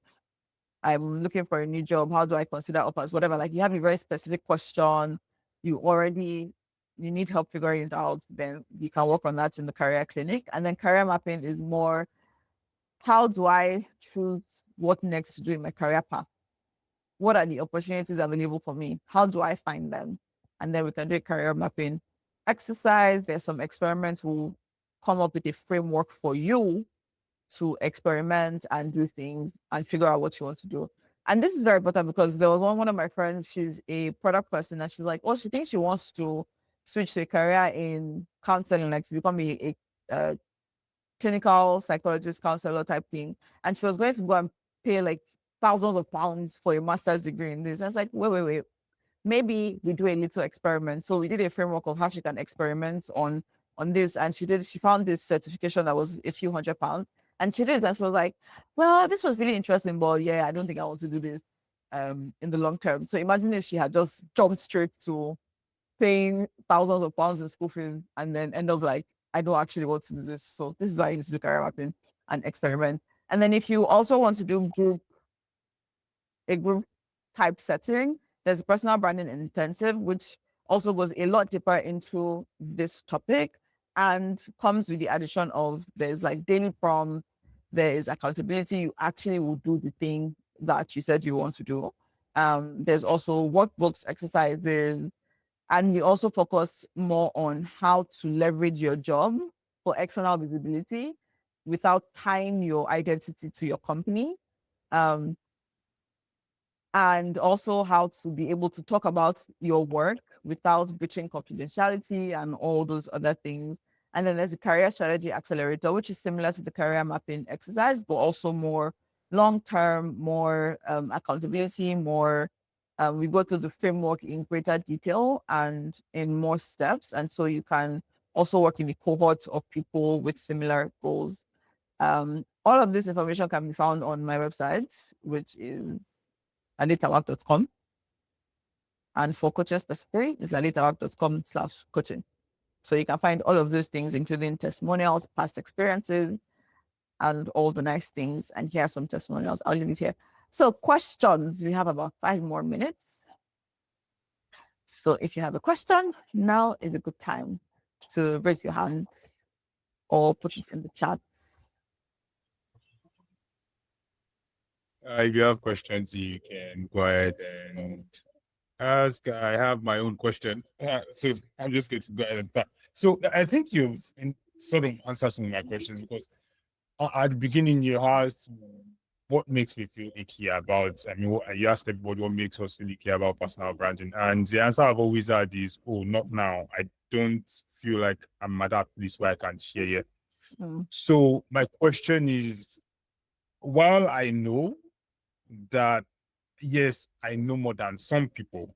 I'm looking for a new job. How do I consider offers? Whatever. Like you have a very specific question. You need help figuring it out. Then you can work on that in the career clinic. And then career mapping is more, how do I choose what next to do in my career path? What are the opportunities available for me? How do I find them? And then we can do a career mapping exercise. There's some experiments. We'll come up with a framework for you to experiment and do things and figure out what you want to do. And this is very important because there was one of my friends, she's a product person, and she's like, oh, she thinks she wants to switch to a career in counseling, like to become a clinical psychologist, counselor type thing. And she was going to go and pay like thousands of pounds for a master's degree in this. I was like, wait. Maybe we do a little experiment. So we did a framework of how she can experiment on this. And she found this certification that was a few £100. And she did it. And she was like, well, this was really interesting, but yeah, I don't think I want to do this in the long term. So imagine if she had just jumped straight to paying thousands of pounds in school fees and then end up like, I don't actually want to do this. So this is why you need to do career mapping and experiment. And then if you also want to do a group type setting, there's a personal branding intensive, which also goes a lot deeper into this topic. and comes with the addition of there's like daily prompts, there is accountability. You actually will do the thing that you said you want to do. There's also workbooks, exercises, and we also focus more on how to leverage your job for external visibility without tying your identity to your company. Um, and also how to be able to talk about your work without breaching confidentiality and all those other things. And then there's a career strategy accelerator, which is similar to the career mapping exercise, but also more long term, more accountability, more. We go through the framework in greater detail and in more steps. And so you can also work in a cohort of people with similar goals. All of this information can be found on my website, which is alitawork.com. And for coaching specifically, it's alitawork.com/coaching. So you can find all of those things, including testimonials, past experiences, and all the nice things. And here are some testimonials. I'll leave it here. So questions, we have about 5 more minutes. So if you have a question, now is a good time to raise your hand or put it in the chat. If you have questions, you can go ahead and ask. I have my own question. So I'm just going to go ahead and start. So I think you've sort of answered some of my questions, because at the beginning you asked what makes me feel icky about, I mean, you asked everybody what makes us feel icky about personal branding. And the answer I've always had is, oh, not now. I don't feel like I'm at that place where I can share yet. So my question is, while I know that, yes, I know more than some people,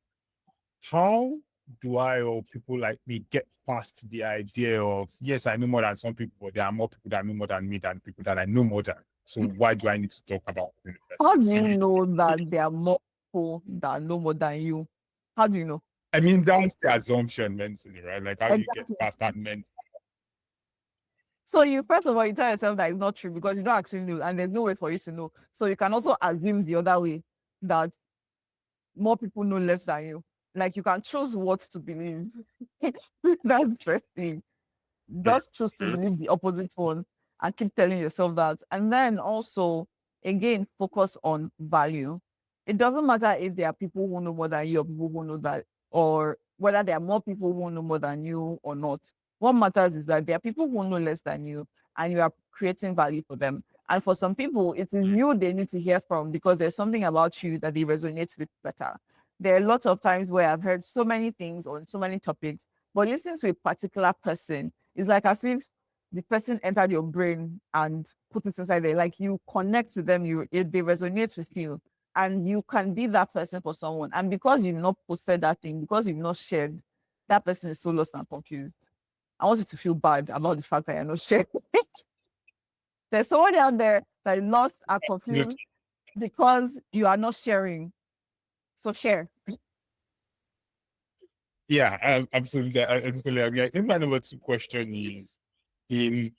how do I or people like me get past the idea of, yes, I know more than some people, but there are more people that know more than me than people that I know more than. So why do I need to talk about it? How do you know that there are more people that know more than you? How do you know? I mean, that's the assumption mentally, right? Like, how do you get past that mentally? So you first of all, you tell yourself that it's not true because you don't actually know, and there's no way for you to know. So you can also assume the other way, that more people know less than you. Like you can choose what to believe. That's interesting. Just choose to believe the opposite one and keep telling yourself that. And then also, again, focus on value. It doesn't matter if there are people who know more than you or people who know that, or whether there are more people who know more than you or not. What matters is that there are people who know less than you and you are creating value for them. And for some people, it is you they need to hear from because there's something about you that they resonate with better. There are lots of times where I've heard so many things on so many topics, but listening to a particular person, it's like as if the person entered your brain and put it inside there. Like you connect to them, they resonate with you, and you can be that person for someone. And because you've not posted that thing, because you've not shared, that person is so lost and confused. I want you to feel bad about the fact that you're not sharing. There's someone out there that is lost and confused because you are not sharing. So share. Yeah, absolutely. I totally agree. I think my number 2 question is in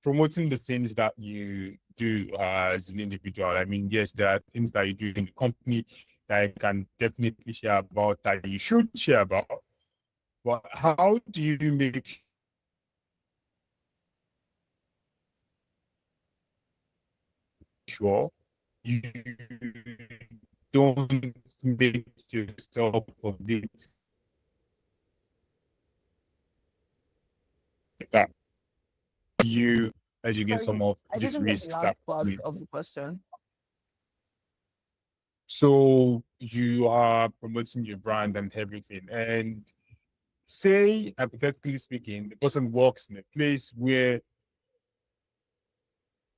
promoting the things that you do as an individual. I mean, yes, there are things that you do in the company that I can definitely share about, that you should share about. But how do you make sure you don't make yourself a bit that you, as you get some of I these didn't get the risks that last part of the question. so you are promoting your brand and everything, and say, hypothetically speaking, the person works in a place where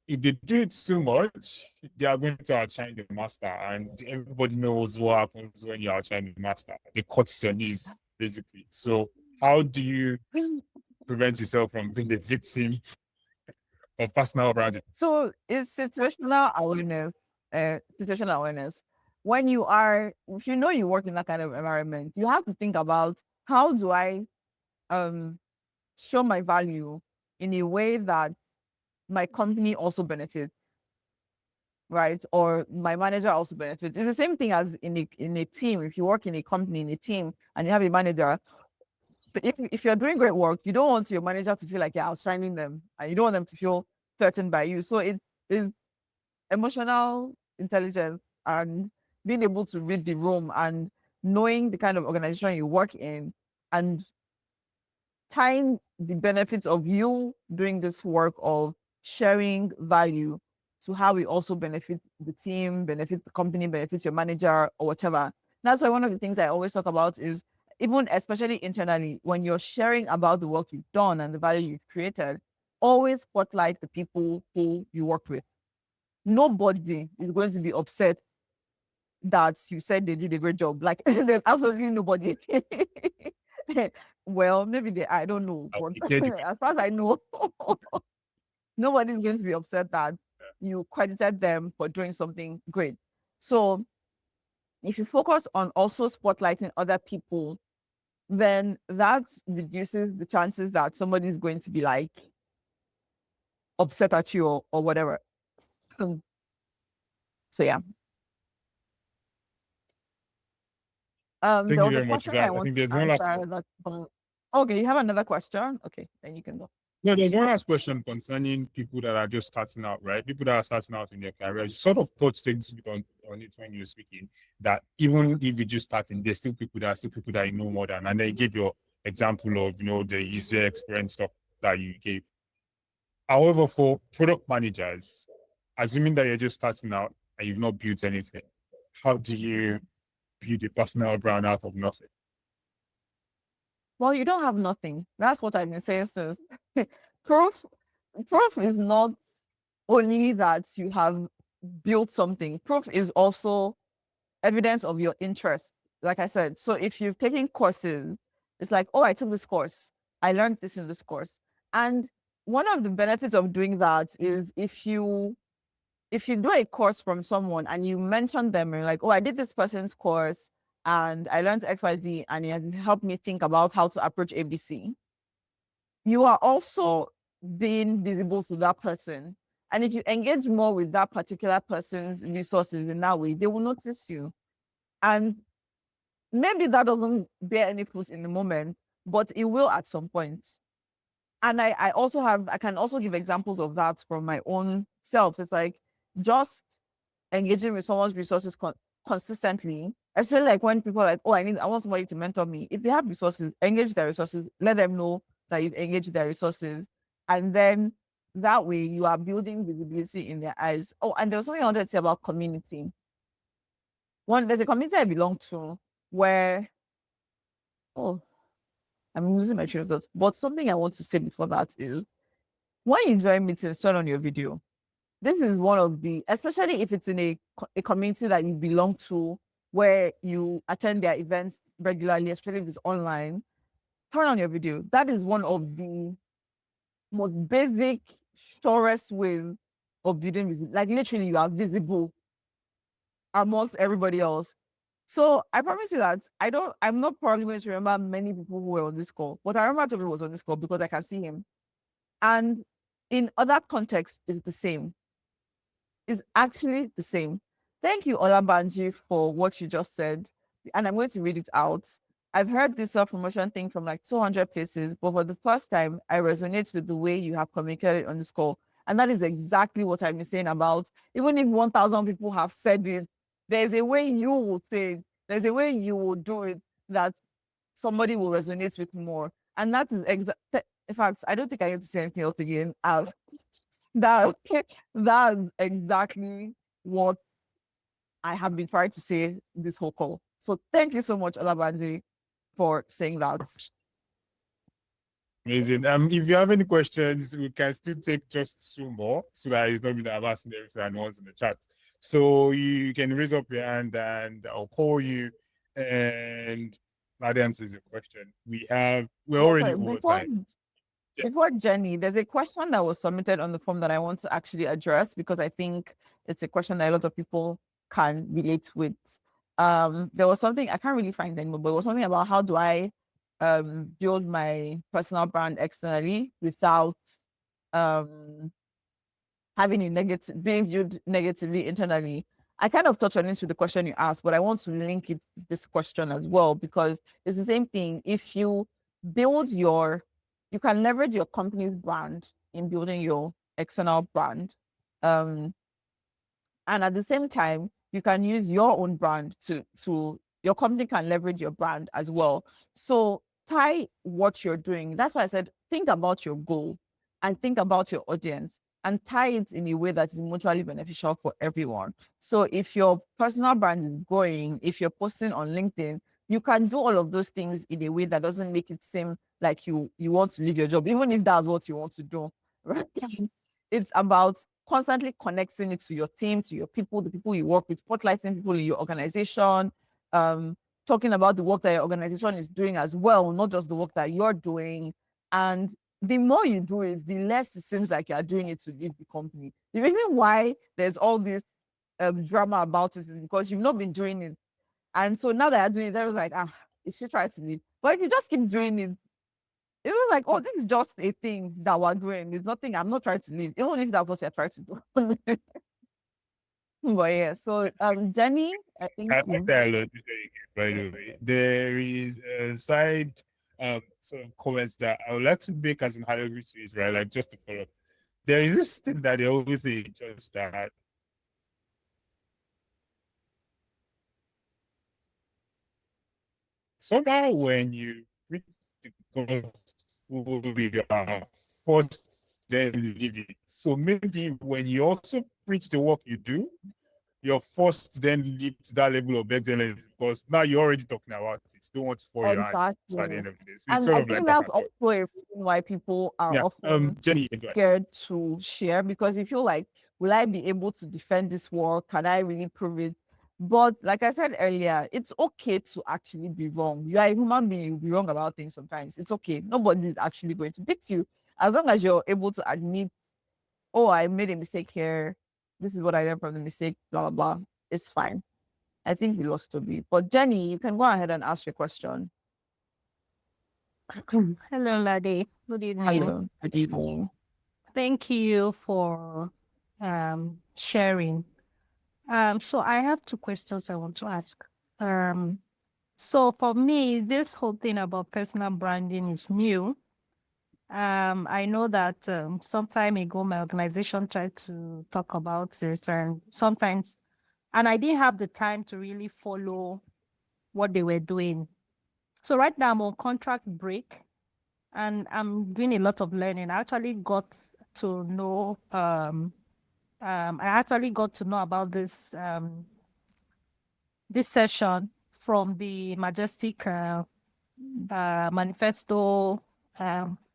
if they do it too much, they are going to outshine the master, and everybody knows what happens when you outshine the master. They cut your knees, basically. So how do you prevent yourself from being the victim of personal branding? So it's situational awareness. Situational awareness. When you are, if you know you work in that kind of environment, you have to think about how do I um show my value in a way that my company also benefits, right? Or my manager also benefits. It's the same thing as in a team. If you work in a company, in a team, and you have a manager if you're doing great work, you don't want your manager to feel like you're outshining them, and you don't want them to feel threatened by you. So it's emotional intelligence and being able to read the room and knowing the kind of organization you work in and tying the benefits of you doing this work of sharing value to how we also benefit the team, benefit the company, benefits your manager or whatever. That's why one of the things I always talk about is even especially internally, when you're sharing about the work you've done and the value you've created, always spotlight the people who you work with. Nobody is going to be upset that you said they did a great job. Like there's absolutely nobody. Well, maybe they, I don't know, I'll but get you. as far as I know, nobody's going to be upset that you credited them for doing something great. So if you focus on also spotlighting other people, then that reduces the chances that somebody's going to be like upset at you or whatever. So yeah. Thank There you was a very much for question I that. I wanted think to there's one last answer that okay, you have another question? Okay, then you can go. no, there's one last question concerning people that are just starting out, right? People that are starting out in their career. You sort of touched things on it when you were speaking, that even if you're just starting, there's still people that are still people that you know more than. And then you gave your example of, the user experience stuff that you gave. However, for product managers, assuming that you're just starting out and you've not built anything, how do you build a personal brand out of nothing? Well, you don't have nothing. That's what I've been saying since. proof proof is not only that you have built something. Proof is also evidence of your interest. Like I said, so if you've taken courses, it's like, oh, I took this course. I learned this in this course. And one of the benefits of doing that is if you do a course from someone and you mention them and you're like, oh, I did this person's course and I learned XYZ and it has helped me think about how to approach ABC, you are also being visible to that person. And if you engage more with that particular person's resources in that way, they will notice you. And maybe that doesn't bear any fruit in the moment, but it will at some point. And I can also give examples of that from my own self. It's like just engaging with someone's resources consistently. I feel like when people are like, oh, I want somebody to mentor me. If they have resources, engage their resources, let them know that you've engaged their resources. And then that way you are building visibility in their eyes. Oh, and there was something I wanted to say about community. There's a community I belong to where, oh, I'm losing my train of thought. But something I want to say before that is when you join meetings, turn on your video. This is one of the, especially if it's in a community that you belong to, where you attend their events regularly, especially if it's online, turn on your video. That is one of the most basic, surest ways of building visibility. Like literally, you are visible amongst everybody else. So I promise you that I'm not probably going to remember many people who were on this call, but I remember Toby was on this call because I can see him. And in other contexts, it's the same. Is actually the same. Thank you, Olabanji, for what you just said. And I'm going to read it out. I've heard this self-promotion thing from like 200 places, but for the first time, I resonate with the way you have communicated on this call. And that is exactly what I've been saying about. Even if 1,000 people have said it, there's a way you will say it, there's a way you will do it that somebody will resonate with more. And that is exactly, in fact, I don't think I need to say anything else again. That that's exactly what I have been trying to say this whole call. So thank you so much, Olabanji, for saying that. Amazing. If you have any questions, we can still take just two more so that it's not me that I'm asking everything and one's in the chat. So you can raise up your hand and I'll call you and that answers your question. We're Yeah, already sorry. over time. Yeah. Before Jenny, there's a question that was submitted on the form that I want to actually address because I think it's a question that a lot of people can relate with. There was something I can't really find anymore, but it was something about how do I build my personal brand externally without um having a negative being viewed negatively internally. I kind of touched on it with the question you asked, but I want to link it to this question as well because it's the same thing. If you you can leverage your company's brand in building your external brand. Um, and at the same time, you can use your own brand to your company can leverage your brand as well. So tie what you're doing. That's why I said think about your goal and think about your audience and tie it in a way that is mutually beneficial for everyone. So if your personal brand is growing, if you're posting on LinkedIn, you can do all of those things in a way that doesn't make it seem like you want to leave your job, even if that's what you want to do. Right? It's about constantly connecting it to your team, to your people, the people you work with, spotlighting people in your organization, um, talking about the work that your organization is doing as well, not just the work that you're doing. And the more you do it, the less it seems like you're doing it to leave the company. The reason why there's all this drama about it is because you've not been doing it. And so now that you're doing it, I was like, you should try to leave. But if you just keep doing it, it was like, oh, this is just a thing that we're doing. It's nothing. I'm not trying to leave, even if that's what you're trying to do. But yeah, so Jenny, I think I like you that a lot, by the way. There is a side sort of comments that I would like to make as an allegory to it, right? Like just to follow up. There is this thing that they always say, just that somehow when you reach the gospel, you are forced then leave it. So maybe when you also preach the work you do, you're forced to then leap to that level of excellence because now you're already talking about it. You don't want to fall your hand so at the exactly. end of the day. So it's And sort I of like think back that's and also forth. a reason why people are Yeah. often Jenny, go ahead. scared to share because you feel like, will I be able to defend this work? Can I really prove it? But like I said earlier, it's okay to actually be wrong. You are a human being, you'll be wrong about things sometimes. It's okay. Nobody is actually going to beat you. As long as you're able to admit, oh, I made a mistake here. This is what I learned from the mistake, blah, blah, blah. It's fine. I think we lost Toby. But Jenny, you can go ahead and ask your question. Hello, Lade. Good evening. Hello. Good evening. Thank you for sharing. So I have two questions I want to ask. So for me, this whole thing about personal branding is new. I know that some time ago my organization tried to talk about it, and I didn't have the time to really follow what they were doing. So right now I'm on contract break, and I'm doing a lot of learning. To know I actually got to know about this session from the Majestic Manifesto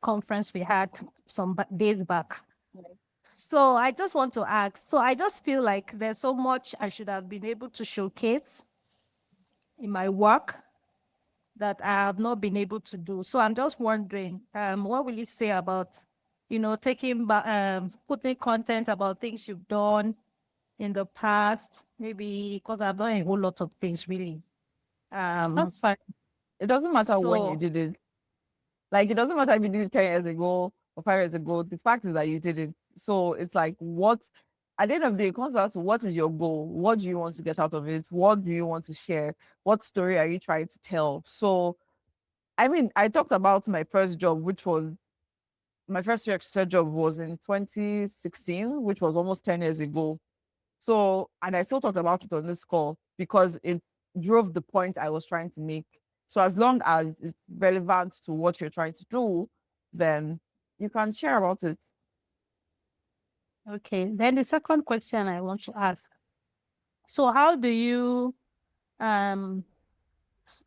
conference we had some days back. So I just want to ask. So I just feel like there's so much I should have been able to showcase in my work that I have not been able to do. So I'm just wondering, what will you say about, putting content about things you've done in the past, maybe because I've done a whole lot of things really. That's fine. It doesn't matter when you So did it. Like, it doesn't matter if you did it 10 years ago or 5 years ago. The fact is that you did it. So it's like, at the end of the day, it comes down to what is your goal? What do you want to get out of it? What do you want to share? What story are you trying to tell? So, I mean, I talked about my first job, which was my first registered job was in 2016, which was almost 10 years ago. So, and I still talked about it on this call because it drove the point I was trying to make. So, as long as it's relevant to what you're trying to do, then you can share about it. okay, then the second question I want to ask. So how do you um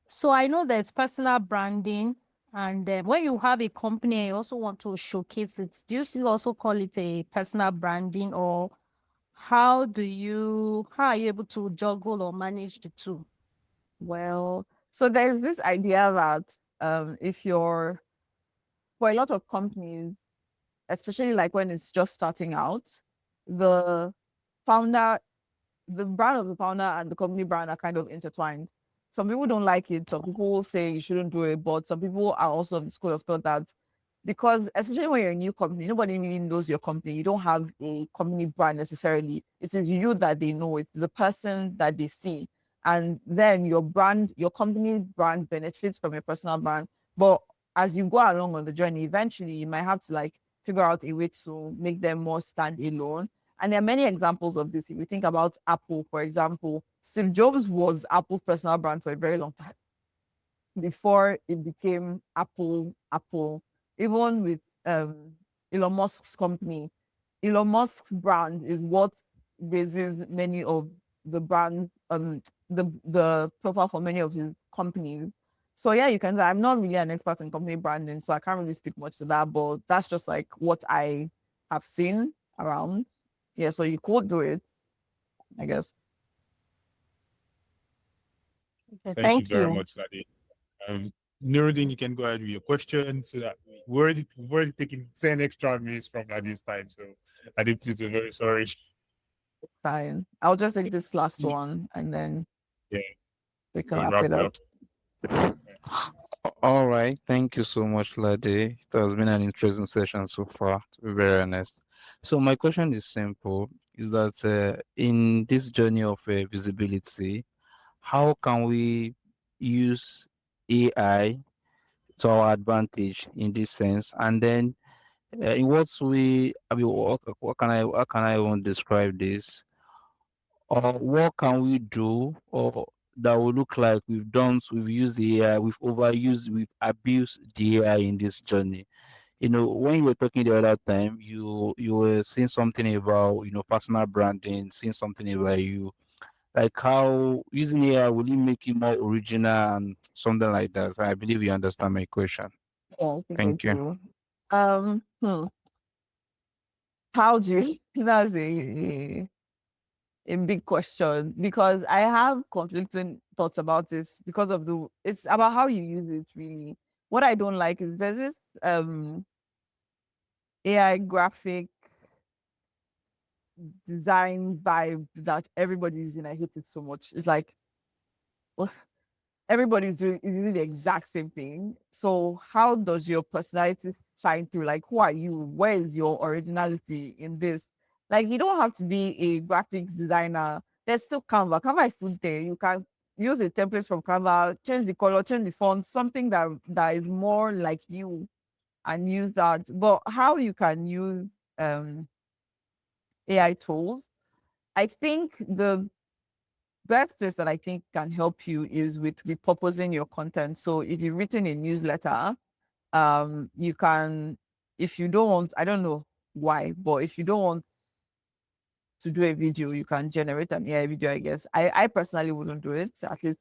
so I know there's personal branding, and when you have a company you also want to showcase it. Do you still also call it a personal branding, or how are you able to juggle or manage the two? Well, so there's this idea that if you're, for a lot of companies, especially like when it's just starting out, the founder the brand of the founder and the company brand are kind of intertwined. Some people don't like it. Some people say you shouldn't do it, but some people are also of the school of thought that because especially when you're a new company, nobody really knows your company. You don't have a company brand necessarily. It is you that they know. It's the person that they see. And then your brand, your company brand benefits from your personal brand. But as you go along on the journey, eventually you might have to like figure out a way to make them more standalone. And there are many examples of this. If you think about Apple, for example, Steve Jobs was Apple's personal brand for a very long time before it became Apple. Apple, even with Elon Musk's company, Elon Musk's brand is what bases many of the brands, the profile for many of his companies. So yeah, you can say I'm not really an expert in company branding, so I can't really speak much to that, but that's just like what I have seen around. Yeah, so you could do it, I guess. Okay, Thank you thank very you. much, Ladi. Nuruddin, you can go ahead with your question so that we're already taking 10 extra minutes from Ladi's time. So Ladi, please, we're very sorry. Fine. I'll just take this last Yeah, one and then we can we'll wrap wrap it it up. up. All right. Thank you so much, Lade. It has been an interesting session so far, to be very honest. So my question is simple, is that in this journey of visibility, how can we use AI to our advantage in this sense? And then in what way, I mean, how can I even describe this? Or what can we do or that will look like we've used the AI, we've overused, we've abused the AI in this journey. When you were talking the other time, you were saying something about, personal branding, saying something about you, like how using AI will it make you more original and something like that. So I believe you understand my question. Yeah, I think I Thank you. do. Um, hmm. How do you, that's a big question because I have conflicting thoughts about this because of it's about how you use it really. What I don't like is there's this AI graphic design vibe that everybody's using. I hate it so much. It's like everybody's doing is using the exact same thing. So how does your personality shine through? Like, who are you? Where is your originality in this? Like, you don't have to be a graphic designer. There's still Canva. Canva is still there. You can use the templates from Canva, change the color, change the font, something that is more like you, and use that. But how you can use AI tools, I think the best place that I think can help you is with repurposing your content. So if you've written a newsletter, you can, if you don't want, I don't know why, but if you don't want to do a video, you can generate an AI video, I guess. I personally wouldn't do it. At least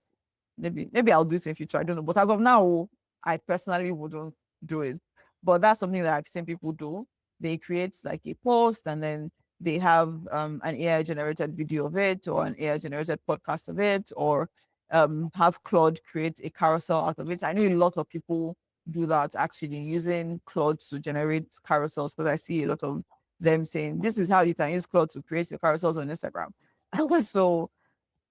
maybe I'll do it in future. I don't know. But as of now, I personally wouldn't do it. But that's something that I've seen people do. They create like a post and then they have an AI generated video of it or an AI generated podcast of it or have Claude create a carousel out of it. I know a lot of people do that actually using Claude to generate carousels because I see a lot of them saying this is how you can use Claude to create your carousels on Instagram. So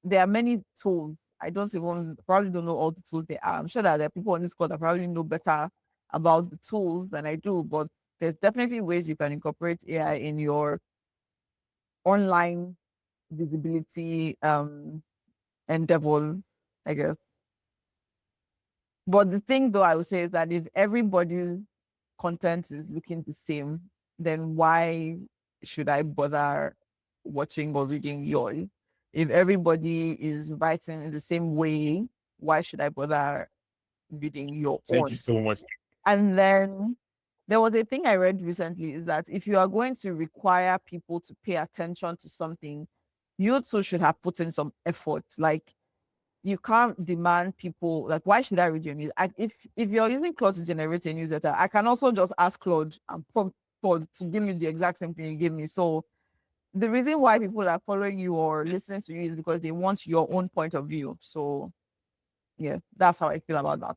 there are many tools. I don't even probably don't know all the tools there are. I'm sure that there are people on this call that probably know better about the tools than I do, but there's definitely ways you can incorporate AI in your online visibility endeavors, I guess. But the thing though, I would say is that if everybody's content is looking the same, then why should I bother watching or reading yours? If everybody is writing in the same way, why should I bother reading your Thank you own? so much. And then there was a thing I read recently is that if you are going to require people to pay attention to something, you too should have put in some effort. Like you can't demand people like why should I read your news? If you're using Claude to generate a newsletter, I can also just ask Claude and prompt Claude to give me the exact same thing you give me. So the reason why people are following you or listening to you is because they want your own point of view. So yeah, that's how I feel about that.